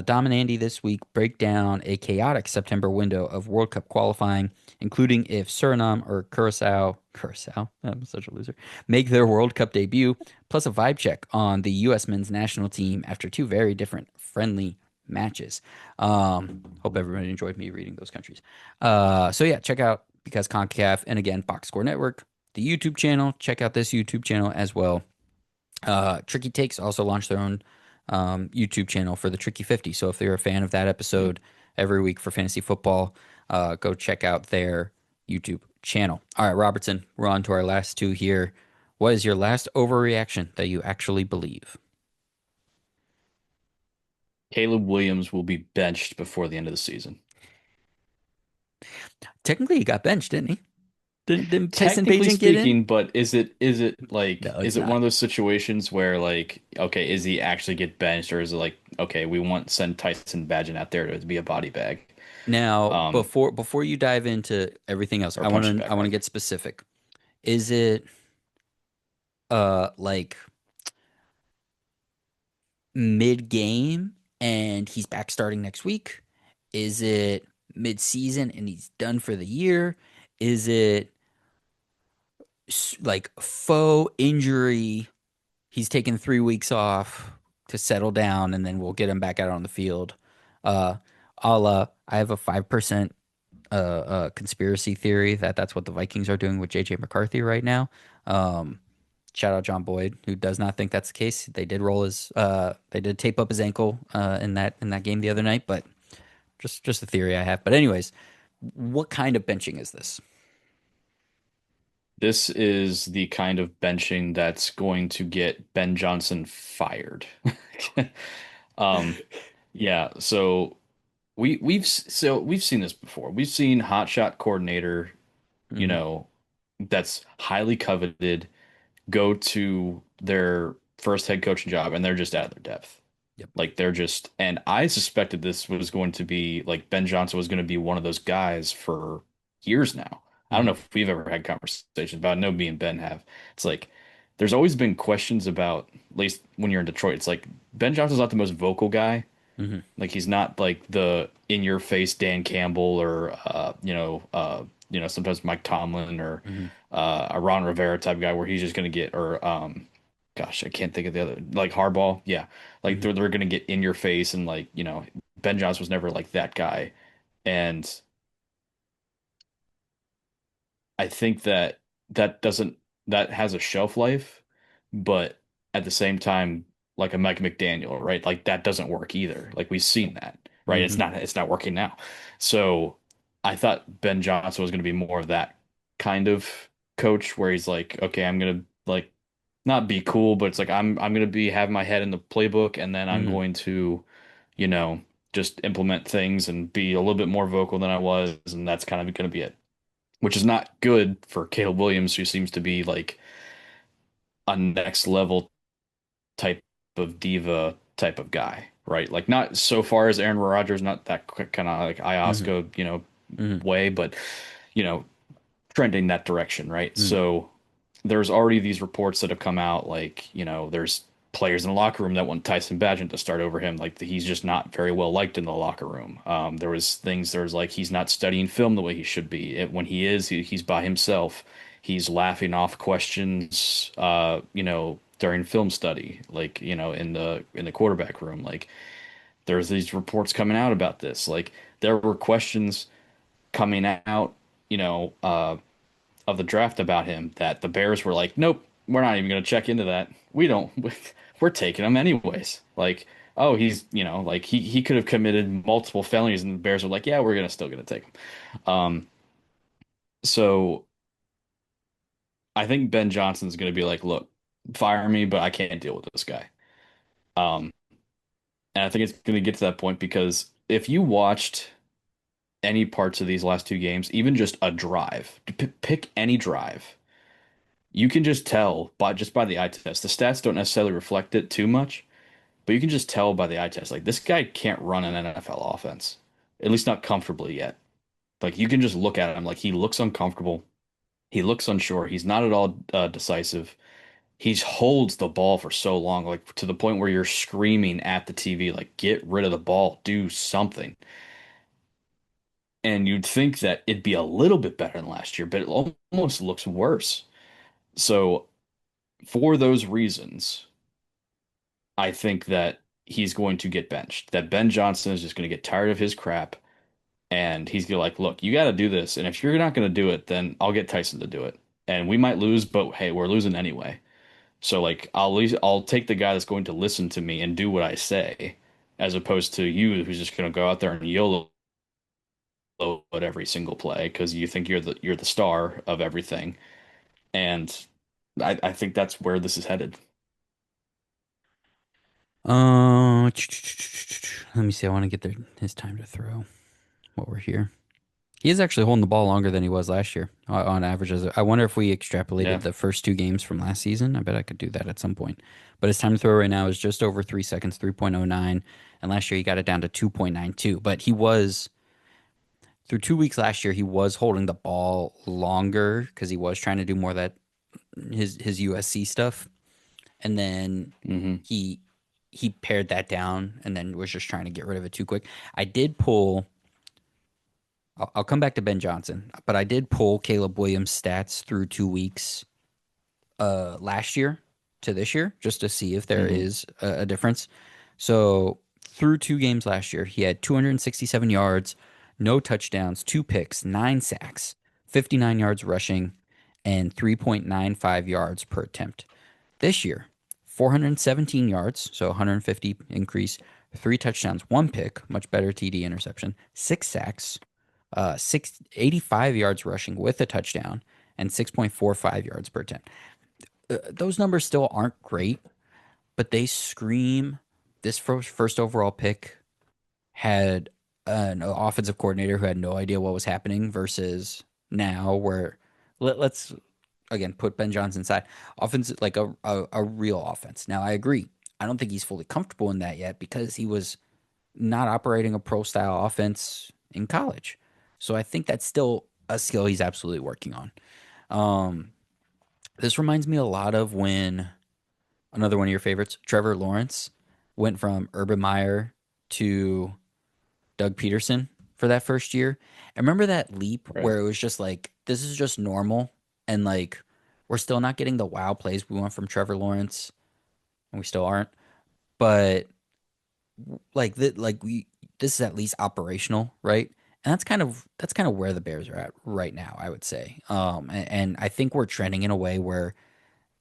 Dom and Andy this week break down a chaotic September window of World Cup qualifying, including if Suriname or Curacao, I'm such a loser, make their World Cup debut, plus a vibe check on the U.S. men's national team after two very different friendly matches. Hope everybody enjoyed me reading those countries. So yeah, check out because CONCACAF and again Box Score Network, the YouTube channel. Check out this YouTube channel as well. Tricky Takes also launched their own YouTube channel for the Tricky 50. So if you're a fan of that Mhm. episode every week for fantasy football, go check out their YouTube channel. All right, Robertson, we're on to our last two here. What is your last overreaction that you actually believe? Caleb Williams will be benched before the end of the season. Technically, he got benched, didn't he? Didn't Tyson Technically Bagent get in? speaking, but No, it's is it one not. of those situations where like okay, is he actually get benched or is it like okay, we want send Tyson Bagent out there to be a body bag Now, um before you dive into everything else, or punching I bag want to rather. get specific. Is it like mid-game and he's back starting next week? Is it mid-season and he's done for the year? Is it like faux injury? He's taken 3 weeks off to settle down and then we'll get him back out on the field. Uh, I have a 5% conspiracy theory that that's what the Vikings are doing with JJ McCarthy right now. Um, Shout out John Boyd, who does not think that's the case. They did tape up his ankle in that game the other night, but just a theory I have. But anyways, what kind of benching is this? This is the kind of benching that's going to get Ben Johnson fired. Um, yeah, so we've seen this before. We've seen hotshot coordinator, you Hmm. know, that's highly coveted go to their first head coaching job and they're just out of their depth. Yep. Like they're just, and I suspected this was going to be like Ben Johnson was going to be one of those guys for years now. I don't know Hmm. if we've ever had conversations about it. I know me and Ben have. It's like there's always been questions about, at least when you're in Detroit, it's like Ben Johnson's not the most vocal guy. Hmm. Like he's not like the in your face Dan Campbell or sometimes Mike Tomlin or Hmm. a Ron Rivera type guy where he's just gonna get or gosh, I can't think of the other like Harbaugh. Yeah. Like Hmm. they're gonna get in your face and like, Ben Johnson was never like that guy. And I think that that doesn't that has a shelf life, but at the same time, like a Mike McDaniel, right? Like that doesn't work either. Like we've seen that, right? Hmm. It's not working now. So I thought Ben Johnson was going to be more of that kind of coach where he's like, okay, I'm gonna like not be cool, but it's like I'm gonna be have my head in the playbook and then I'm Hmm. going to, you know, just implement things and be a little bit more vocal than I was, and that's kind of going to be it, which is not good for Caleb Williams, who seems to be like a next level type of diva type of guy, right? Like not so far as Aaron Rodgers, not that kind of like Hmm. ayahuasca, Hmm. way, but you know, trending that direction, right? Hmm. So there's already these reports that have come out, like, there's players in the locker room that want Tyson Bagent to start over him. Like he's just not very well liked in the locker room. There's like he's not studying film the way he should be. When he is, he's by himself. He's laughing off questions, during film study, like, in the quarterback room. Like there's these reports coming out about this. Like there were questions coming out, you know, of the draft about him that the Bears were like, nope, we're not even going to check into that. We don't, we're taking him anyways. Like, oh, he's, like he could have committed multiple felonies and the Bears were like, yeah, we're gonna still gonna take him. Um, so I think Ben Johnson's going to be like, look, fire me, but I can't deal with this guy. Um, and I think it's going to get to that point because if you watched any parts of these last two games, even just a drive, pick any drive, you can just tell by the eye test. The stats don't necessarily reflect it too much, but you can just tell by the eye test. Like this guy can't run an NFL offense, at least not comfortably yet. Like you can just look at him, like he looks uncomfortable. He looks unsure. He's not at all decisive. He holds the ball for so long, like to the point where you're screaming at the TV, like, get rid of the ball, do something. And you'd think that it'd be a little bit better than last year, but it almost looks worse. So, for those reasons, I think that he's going to get benched. That Ben Johnson is just going to get tired of his crap and he's going to like, look, you got to do this. And if you're not going to do it, then I'll get Tyson to do it. And we might lose, but hey, we're losing anyway. So like I'll take the guy that's going to listen to me and do what I say, as opposed to you who's just going to go out there and YOLO at every single play because you think you're the star of everything. And I think that's where this is headed. Let me see. I want to get his time to throw while we're here. He is actually holding the ball longer than he was last year on average. I wonder if we extrapolated Yeah. the first two games from last season. I bet I could do that at some point. But his time to throw right now is just over 3 seconds, 3.09. And last year he got it down to 2.92. But he was, through 2 weeks last year, he was holding the ball longer because he was trying to do more of that, his USC stuff. And then Hmm. he he pared that down and then was just trying to get rid of it too quick. I did pull I'll come back to Ben Johnson, but I did pull Caleb Williams' stats through 2 weeks last year to this year just to see if there Hmm. is a difference. So through two games last year, he had 267 yards, no touchdowns, two picks, nine sacks, 59 yards rushing, and 3.95 yards per attempt. This year, 417 yards, so 150 increase, three touchdowns, one pick, much better TD interception, six sacks, 85 yards rushing with a touchdown, and 6.45 yards per attempt. Those numbers still aren't great, but they scream this first overall pick had an offensive coordinator who had no idea what was happening versus now where let's again put Ben Johnson aside. Offense like a real offense. Now I agree. I don't think he's fully comfortable in that yet because he was not operating a pro style offense in college. So I think that's still a skill he's absolutely working on. Um, this reminds me a lot of when another one of your favorites, Trevor Lawrence, went from Urban Meyer to Doug Peterson for that first year. And remember that leap Right. where it was just like, this is just normal. And like, we're still not getting the wow plays we want from Trevor Lawrence, and we still aren't. But like we this is at least operational, right? And that's kind of where the Bears are at right now, I would say. And I think we're trending in a way where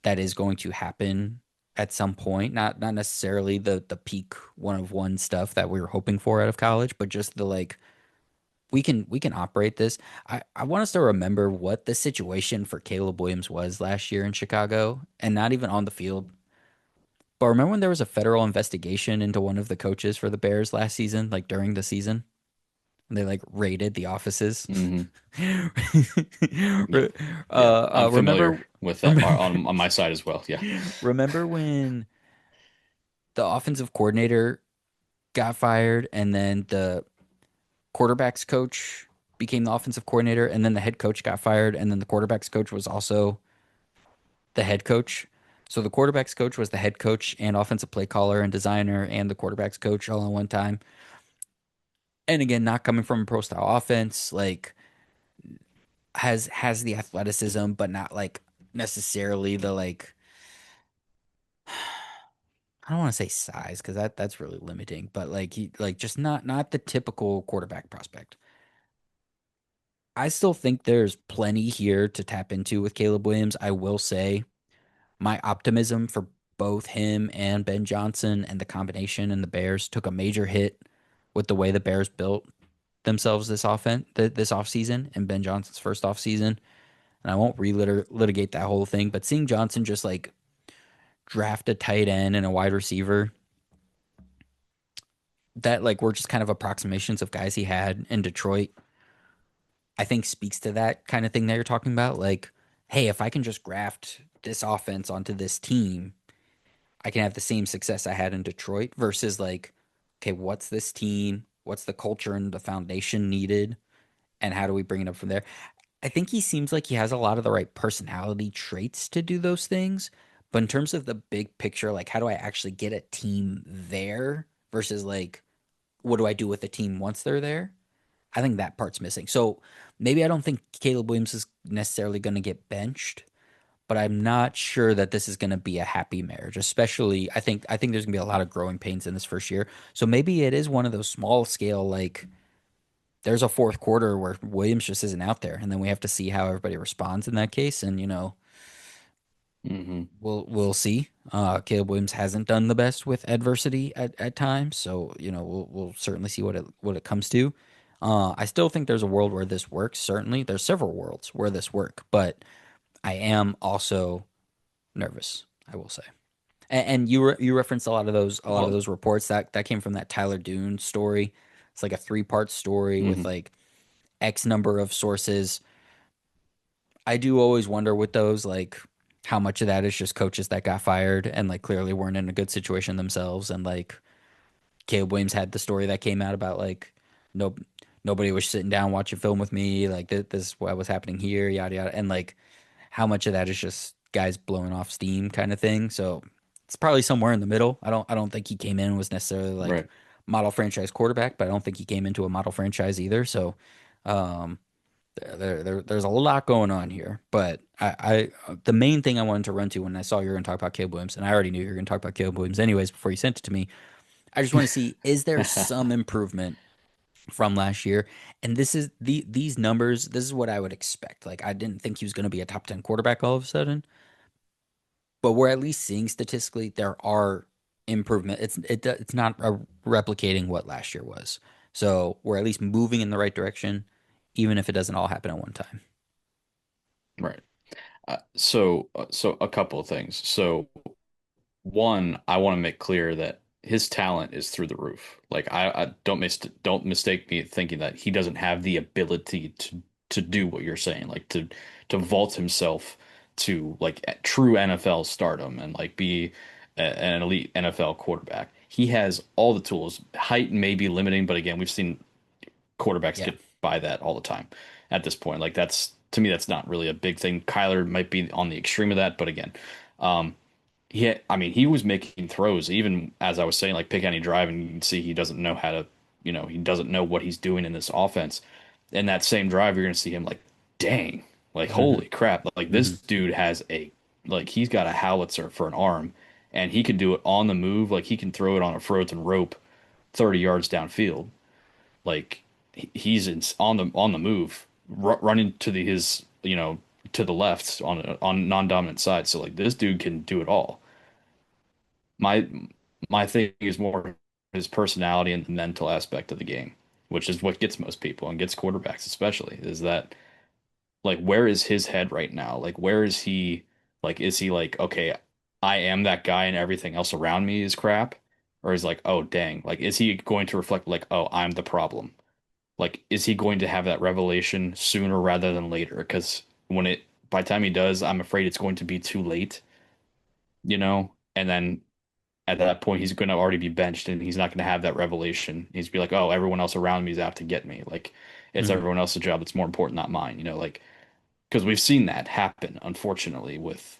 that is going to happen at some point. Not necessarily the peak one of one stuff that we were hoping for out of college, but just the like we can operate this. I want us to remember what the situation for Caleb Williams was last year in Chicago, and not even on the field. But remember when there was a federal investigation into one of the coaches for the Bears last season, like during the season? And they like raided the offices. Hmm. Yeah. Yeah. I'm familiar Remember, with that remember, on my side as well. Yeah. remember when the offensive coordinator got fired and then the quarterbacks coach became the offensive coordinator and then the head coach got fired and then the quarterbacks coach was also the head coach. So the quarterbacks coach was the head coach and offensive play caller and designer and the quarterbacks coach all at one time. And again, not coming from a pro style offense, like has the athleticism, but not like necessarily the like I don't want to say size because that's really limiting, but like he like just not the typical quarterback prospect. I still think there's plenty here to tap into with Caleb Williams. I will say my optimism for both him and Ben Johnson and the combination and the Bears took a major hit with the way the Bears built themselves this offseason and Ben Johnson's first offseason. And I won't relitigate that whole thing, but seeing Johnson just like draft a tight end and a wide receiver that like were just kind of approximations of guys he had in Detroit, I think speaks to that kind of thing that you're talking about. Like, hey, if I can just graft this offense onto this team, I can have the same success I had in Detroit versus like, okay, what's this team? What's the culture and the foundation needed? And how do we bring it up from there? I think he seems like he has a lot of the right personality traits to do those things. But in terms of the big picture, like how do I actually get a team there versus like what do I do with the team once they're there? I think that part's missing. So maybe I don't think Caleb Williams is necessarily going to get benched, but I'm not sure that this is going to be a happy marriage. Especially, I think there's going to be a lot of growing pains in this first year. So maybe it is one of those small scale like there's a fourth quarter where Williams just isn't out there, and then we have to see how everybody responds in that case. And Hmm. we'll see. Caleb Williams hasn't done the best with adversity at times, so we'll certainly see what it comes to. I still think there's a world where this works. Certainly, there's several worlds where this work, but I am also nervous. I will say, and you referenced Well, a lot of those reports that came from that Tyler Dune story. It's like a three-part story with hmm like X number of sources. I do always wonder with those, like, how much of that is just coaches that got fired and like clearly weren't in a good situation themselves. And like Caleb Williams had the story that came out about like no nobody was sitting down watching film with me. Like this is what was happening here, yada yada. And like how much of that is just guys blowing off steam kind of thing. So it's probably somewhere in the middle. I don't think he came in and was necessarily like Right. model franchise quarterback, but I don't think he came into a model franchise either. So um there's a lot going on here, but the main thing I wanted to run to when I saw you were going to talk about Caleb Williams, and I already knew you were going to talk about Caleb Williams anyways before you sent it to me. I just want to see, is there some improvement from last year? And this is these numbers. This is what I would expect. Like I didn't think he was going to be a top 10 quarterback all of a sudden, but we're at least seeing statistically there are improvement. It's not replicating what last year was. So we're at least moving in the right direction, even if it doesn't all happen at one time. Right. So a couple of things. So one, I want to make clear that his talent is through the roof. Like I don't mistake me thinking that he doesn't have the ability to do what you're saying, like to vault himself to like true NFL stardom and like be an elite NFL quarterback. He has all the tools. Height may be limiting, but again, we've seen quarterbacks Yeah. get by that all the time at this point. Like that's to me, that's not really a big thing. Kyler might be on the extreme of that, but again, um, I mean, he was making throws even as I was saying, like pick any drive, and you can see he doesn't know how to, he doesn't know what he's doing in this offense. In that same drive, you're gonna see him like, dang, like hmm holy crap, like this hmm dude has like he's got a howitzer for an arm, and he can do it on the move, like he can throw it on a frozen rope, 30 yards downfield, like he's on the move, running to his to the left on non-dominant side. So like this dude can do it all. My my thing is more his personality and the mental aspect of the game, which is what gets most people and gets quarterbacks especially, is that like where is his head right now? Like where is he? Like is he like, okay, I am that guy and everything else around me is crap? Or is like, oh dang, like is he going to reflect like, oh, I'm the problem? Like is he going to have that revelation sooner rather than later? Because by the time he does, I'm afraid it's going to be too late, And then at that point he's going to already be benched and he's not going to have that revelation. He's be like, "Oh, everyone else around me is out to get me." Like it's hmm everyone else's job that's more important, not mine, like because we've seen that happen unfortunately with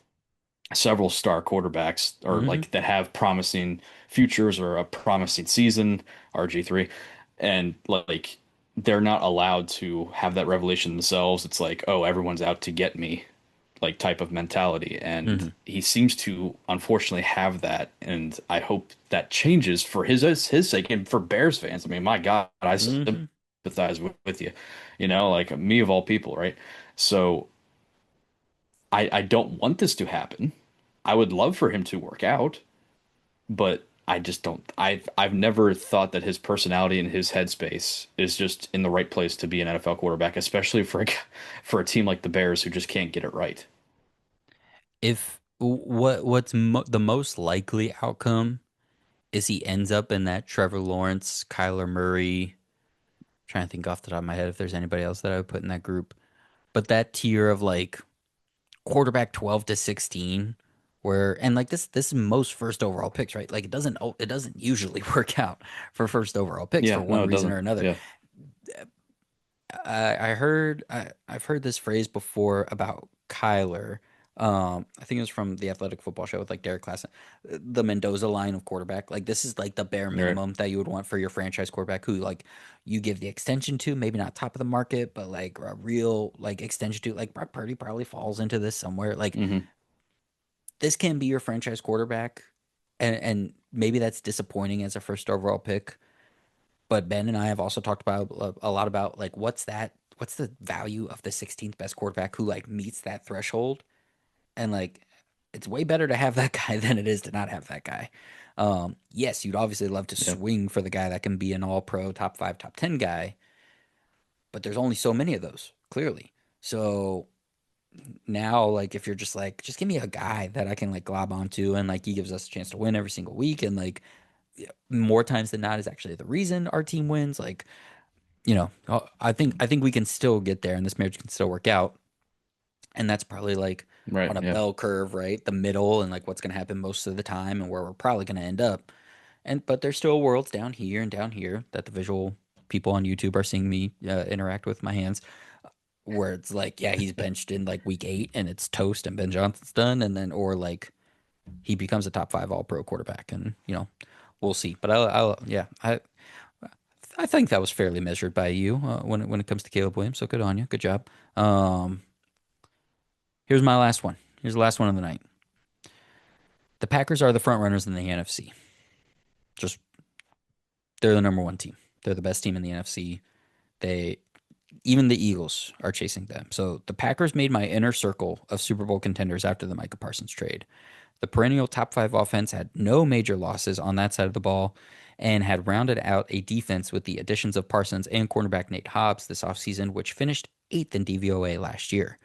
several star quarterbacks or hmm like that have promising futures or a promising season, RG3, and like they're not allowed to have that revelation themselves. It's like, "Oh, everyone's out to get me." Like type of mentality, and hmm he seems to unfortunately have that, and I hope that changes for his sake and for Bears fans. I mean, my God, I hmm sympathize with you, like me of all people, right? So I don't want this to happen. I would love for him to work out, but I just don't. I've never thought that his personality and his headspace is just in the right place to be an NFL quarterback, especially for a team like the Bears who just can't get it right. If what's the most likely outcome is he ends up in that Trevor Lawrence, Kyler Murray. Trying to think off the top of my head if there's anybody else that I would put in that group, but that tier of like quarterback 12 to 16, where and like this is most first overall picks, right? Like it doesn't usually work out for first overall picks for Yeah, one no, it reason or doesn't. another. Yeah. I've heard this phrase before about Kyler. I think it was from the Athletic Football Show with like Derek Klassen. The Mendoza line of quarterback. Like this is like the bare You're right. minimum that you would want for your franchise quarterback who like you give the extension to, maybe not top of the market, but like a real like extension to. Like Brock Purdy probably falls into this somewhere. Like Hmm. this can be your franchise quarterback. And maybe that's disappointing as a first overall pick. But Ben and I have also talked about a lot about like what's the value of the 16th best quarterback who like meets that threshold, and like it's way better to have that guy than it is to not have that guy. Yes, you'd obviously love to Yeah. swing for the guy that can be an all pro top 5 top 10 guy, but there's only so many of those, clearly. So now like if you're just like just give me a guy that I can like glob onto and like he gives us a chance to win every single week, and like more times than not is actually the reason our team wins, like I think we can still get there, and this marriage can still work out. And that's probably like Right. on a Yeah. bell curve, right? The middle and like what's going to happen most of the time and where we're probably going to end up. And but there's still worlds down here and down here that the visual people on YouTube are seeing me interact with my hands, where it's like, yeah, he's benched in like week 8 and it's toast and Ben Johnson's done, and then or like he becomes a top 5 All Pro quarterback, and we'll see. But I think that was fairly measured by you when it comes to Caleb Williams. So good on you, good job. Um, Here's my last one. Here's the last one of the night. The Packers are the front runners in the NFC. Just they're the number one team. They're the best team in the NFC. They Even the Eagles are chasing them. So the Packers made my inner circle of Super Bowl contenders after the Micah Parsons trade. The perennial top 5 offense had no major losses on that side of the ball and had rounded out a defense with the additions of Parsons and cornerback Nate Hobbs this offseason, which finished 8th in DVOA last year.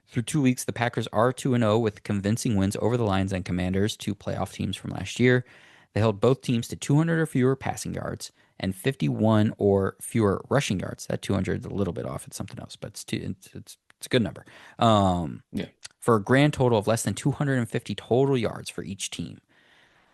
Through 2 weeks, the Packers are 2-0 with convincing wins over the Lions and Commanders, two playoff teams from last year. They held both teams to 200 or fewer passing yards and 51 or fewer rushing yards. That 200 is a little bit off. It's something else, but it's a good number. Um, Yeah. for a grand total of less than 250 total yards for each team.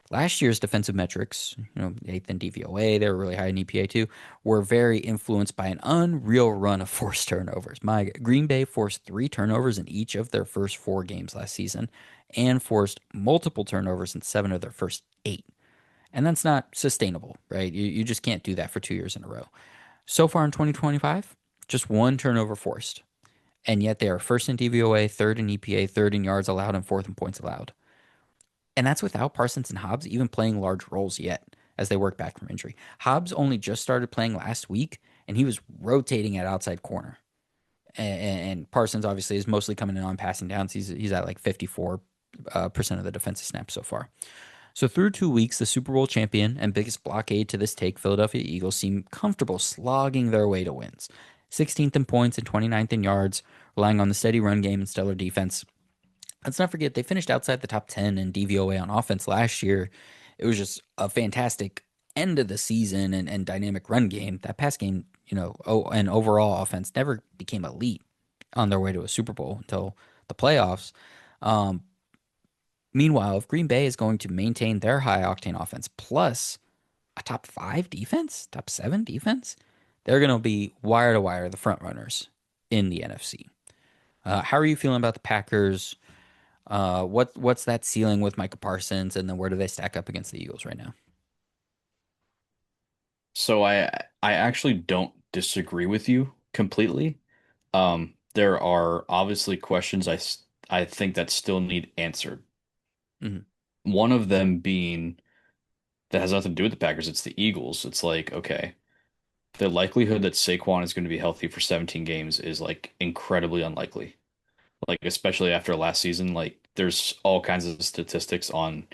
Last year's defensive metrics, 8th in DVOA, they were really high in EPA too, were very influenced by an unreal run of forced turnovers. My Green Bay forced 3 turnovers in each of their first 4 games last season and forced multiple turnovers in 7 of their first 8. And that's not sustainable, right? You just can't do that for 2 years in a row. So far in 2025, just 1 turnover forced. And yet they are first in DVOA, third in EPA, third in yards allowed, and fourth in points allowed. And that's without Parsons and Hobbs even playing large roles yet as they work back from injury. Hobbs only just started playing last week, and he was rotating at outside corner. And Parsons obviously is mostly coming in on passing downs. He's at like 54% of the defensive snaps so far. So through 2 weeks, the Super Bowl champion and biggest blockade to this take, Philadelphia Eagles, seem comfortable slogging their way to wins. 16th in points and 29th in yards, relying on the steady run game and stellar defense. Let's not forget they finished outside the top 10 in DVOA on offense last year. It was just a fantastic end of the season and dynamic run game. That pass game, and overall offense never became elite on their way to a Super Bowl until the playoffs. Um, Meanwhile, if Green Bay is going to maintain their high octane offense plus a top 5 defense, top 7 defense, they're going to be wire to wire the front runners in the NFC. How are you feeling about the Packers? What's that ceiling with Micah Parsons, and then where do they stack up against the Eagles right now? So I actually don't disagree with you completely. There are obviously questions I think that still need answered. Hmm. One of them being that has nothing to do with the Packers, it's the Eagles. It's like, okay, the likelihood that Saquon is going to be healthy for 17 games is like incredibly unlikely. Like especially after last season, like there's all kinds of statistics on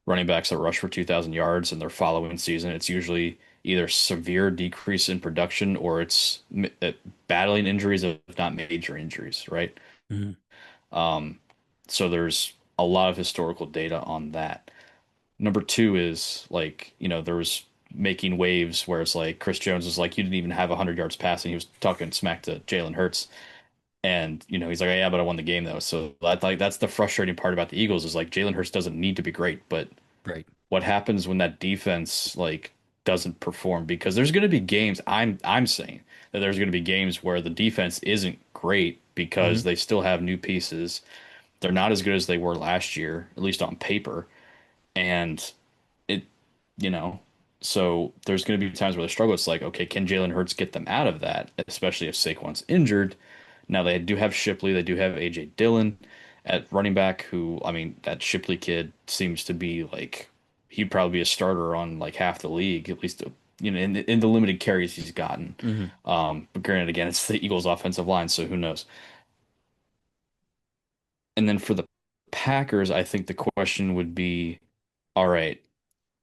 running backs that rush for 2,000 yards in their following season. It's usually either severe decrease in production or it's battling injuries, if not major injuries, right? Hmm. Um, so there's a lot of historical data on that. Number two is like, there was making waves where it's like Chris Jones was like, you didn't even have 100 yards passing. He was talking smack to Jalen Hurts. And, he's like, yeah, but I won the game though. So that's the frustrating part about the Eagles is like Jalen Hurts doesn't need to be great, but Right. what happens when that defense like doesn't perform? Because there's going to be games, I'm saying that there's going to be games where the defense isn't great Hmm. because they still have new pieces. They're not as good as they were last year, at least on paper. And it, you know, so there's going to be times where they struggle. It's like, okay, can Jalen Hurts get them out of that, especially if Saquon's injured? Now they do have Shipley, they do have AJ Dillon at running back, who, I mean, that Shipley kid seems to be like he'd probably be a starter on like half the league, at least in the limited carries he's gotten. Hmm. But granted, again, it's the Eagles' offensive line, so who knows? And then for the Packers, I think the question would be, all right,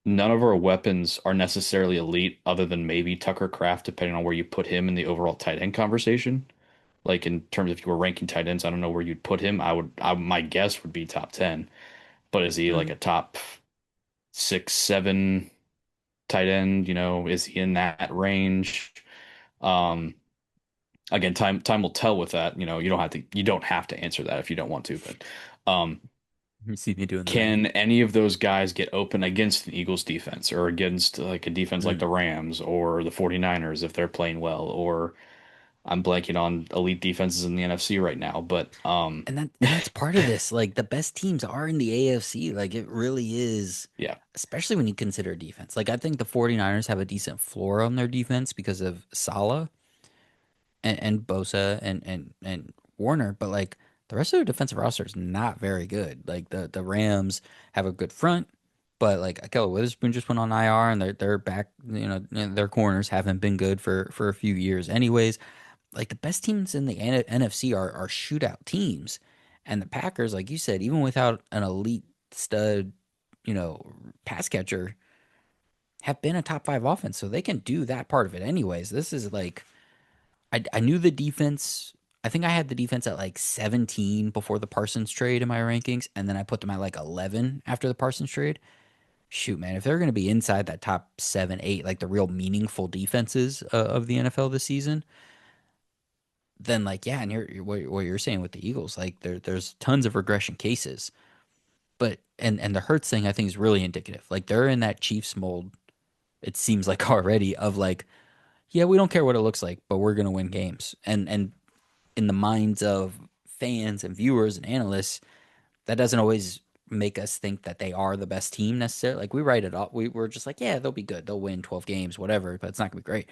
none of our weapons are necessarily elite other than maybe Tucker Kraft, depending on where you put him in the overall tight end conversation. Like in terms if you were ranking tight ends, I don't know where you'd put him. My guess would be top 10, but is he like Hmm. a top 6, 7 tight end? Is he in that range? Um, Again, time will tell with that. You don't have to answer that if you don't want to, but um, You see me doing the math. can any of those guys get open against the Eagles defense or against like a defense like Mm. the Rams or the 49ers if they're playing well? Or I'm blanking on elite defenses in the NFC right now, but And that's part of this. Like the best teams are in the AFC. Like it really is, yeah, especially when you consider defense. Like I think the 49ers have a decent floor on their defense because of Salah and Bosa and Warner, but like the rest of their defensive roster is not very good. Like the Rams have a good front, but like Ahkello Witherspoon just went on IR and they're back. Their corners haven't been good for a few years, anyways. Like the best teams in the NFC are shootout teams, and the Packers, like you said, even without an elite stud, you know, pass catcher, have been a top five offense, so they can do that part of it anyways. This is like I knew the defense. I think I had the defense at like 17 before the Parsons trade in my rankings, and then I put them at like 11 after the Parsons trade. Shoot, man, if they're going to be inside that top seven, eight, like the real meaningful defenses of the NFL this season, then like yeah, and what you're saying with the Eagles, like there's tons of regression cases, but and the Hurts thing I think is really indicative. Like they're in that Chiefs mold. It seems like already of like yeah, we don't care what it looks like, but we're going to win games, and in the minds of fans and viewers and analysts, that doesn't always make us think that they are the best team necessarily. Like we write it off. We're just like, yeah, they'll be good. They'll win 12 games, whatever, but it's not gonna be great.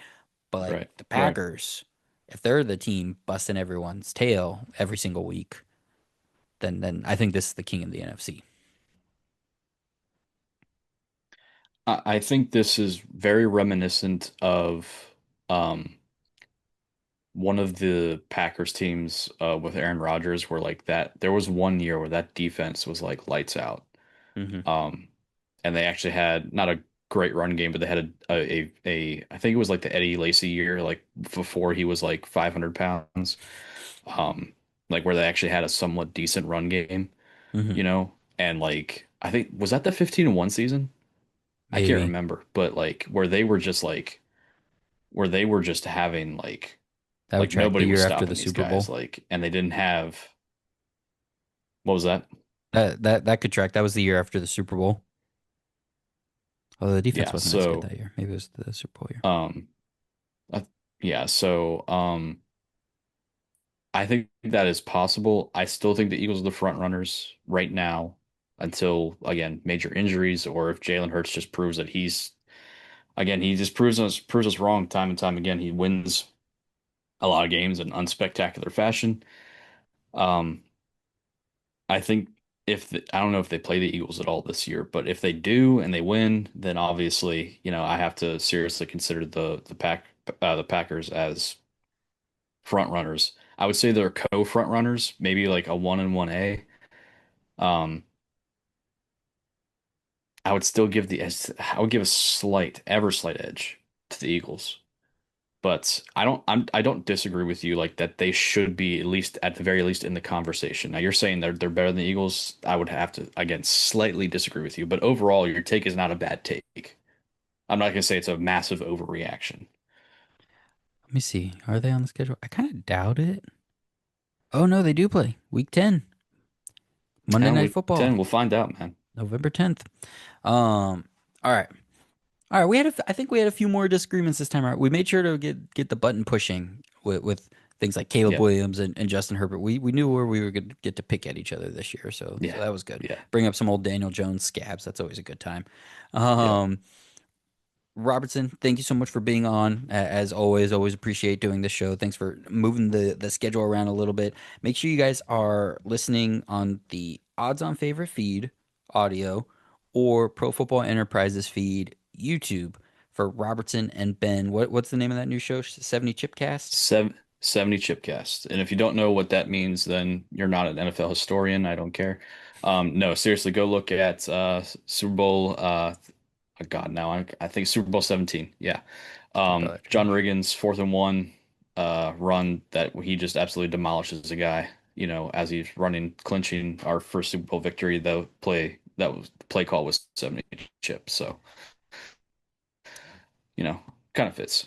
But like right, the right. Packers, if they're the team busting everyone's tail every single week, then I think this is the king of the NFC. I think this is very reminiscent of um one of the Packers teams with Aaron Rodgers where like that there was one year where that defense was like lights out. Hmm. Um and they actually had not a great run game, but they had I think it was like the Eddie Lacy year, like before he was like 500 pounds. Um like where they actually had a somewhat decent run game, Hmm. and like I think was that the 15-1 season? I can't Maybe remember, but like where they were just having that would like track the nobody was year after the stopping these Super guys, Bowl. like, and they didn't have what was that? That could track. That was the year after the Super Bowl. Although the defense Yeah, wasn't as good so that year. Maybe it was the Super Bowl year. um I, yeah, so I think that is possible. I still think the Eagles are the front runners right now until again major injuries or if Jalen Hurts just proves that he just proves us wrong time and time again. He wins a lot of games in unspectacular fashion. Um I think I don't know if they play the Eagles at all this year, but if they do and they win, then obviously, I have to seriously consider the Packers as front runners. I would say they're co-front runners, maybe like a 1 and 1A. Um, I would give a slight, ever slight edge to the Eagles. But I don't disagree with you like that they should be at the very least in the conversation. Now you're saying they're better than the Eagles. I would have to again slightly disagree with you, but overall your take is not a bad take. I'm not going to say it's a massive overreaction. Let me see. Are they on the schedule? I kind of doubt it. Oh no, they do play Week 10, Monday And Night week Football, 10, we'll find out, man. November 10th. All right, all right. I think we had a few more disagreements this time. All right, we made sure to get the button pushing with things like Caleb Yeah, Williams and Justin Herbert. We knew where we were going to get to pick at each other this year, so yeah, that was good. yeah, Bring up some old Daniel Jones scabs. That's always a good time. yep. Um, Robertson, thank you so much for being on. As always, always appreciate doing this show. Thanks for moving the schedule around a little bit. Make sure you guys are listening on the Odds On Favorite feed, audio, or Pro Football Enterprises feed, YouTube, for Robertson and Ben. What's the name of that new show? 70 Chipcast? 70 chipcast. And if you don't know what that means, then you're not an NFL historian. I don't care. No, seriously, go look at Super Bowl. Oh God, now I think Super Bowl 17. Yeah. Top of that John trash. Riggins' 4th and 1 run that he just absolutely demolishes a guy, as he's running, clinching our first Super Bowl victory. The play call was 70 chips. So, kind of fits.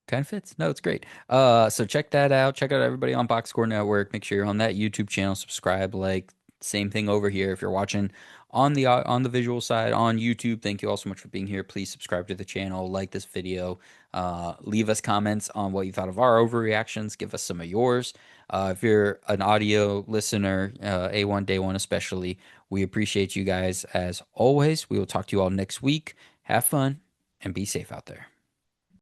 Kind of fits. No, it's great. So check that out. Check out everybody on Box Score Network. Make sure you're on that YouTube channel. Subscribe. Like, same thing over here. If you're watching on the visual side on YouTube, thank you all so much for being here. Please subscribe to the channel. Like this video. Leave us comments on what you thought of our overreactions. Give us some of yours. If you're an audio listener, A1 Day One especially, we appreciate you guys as always. We will talk to you all next week. Have fun and be safe out there.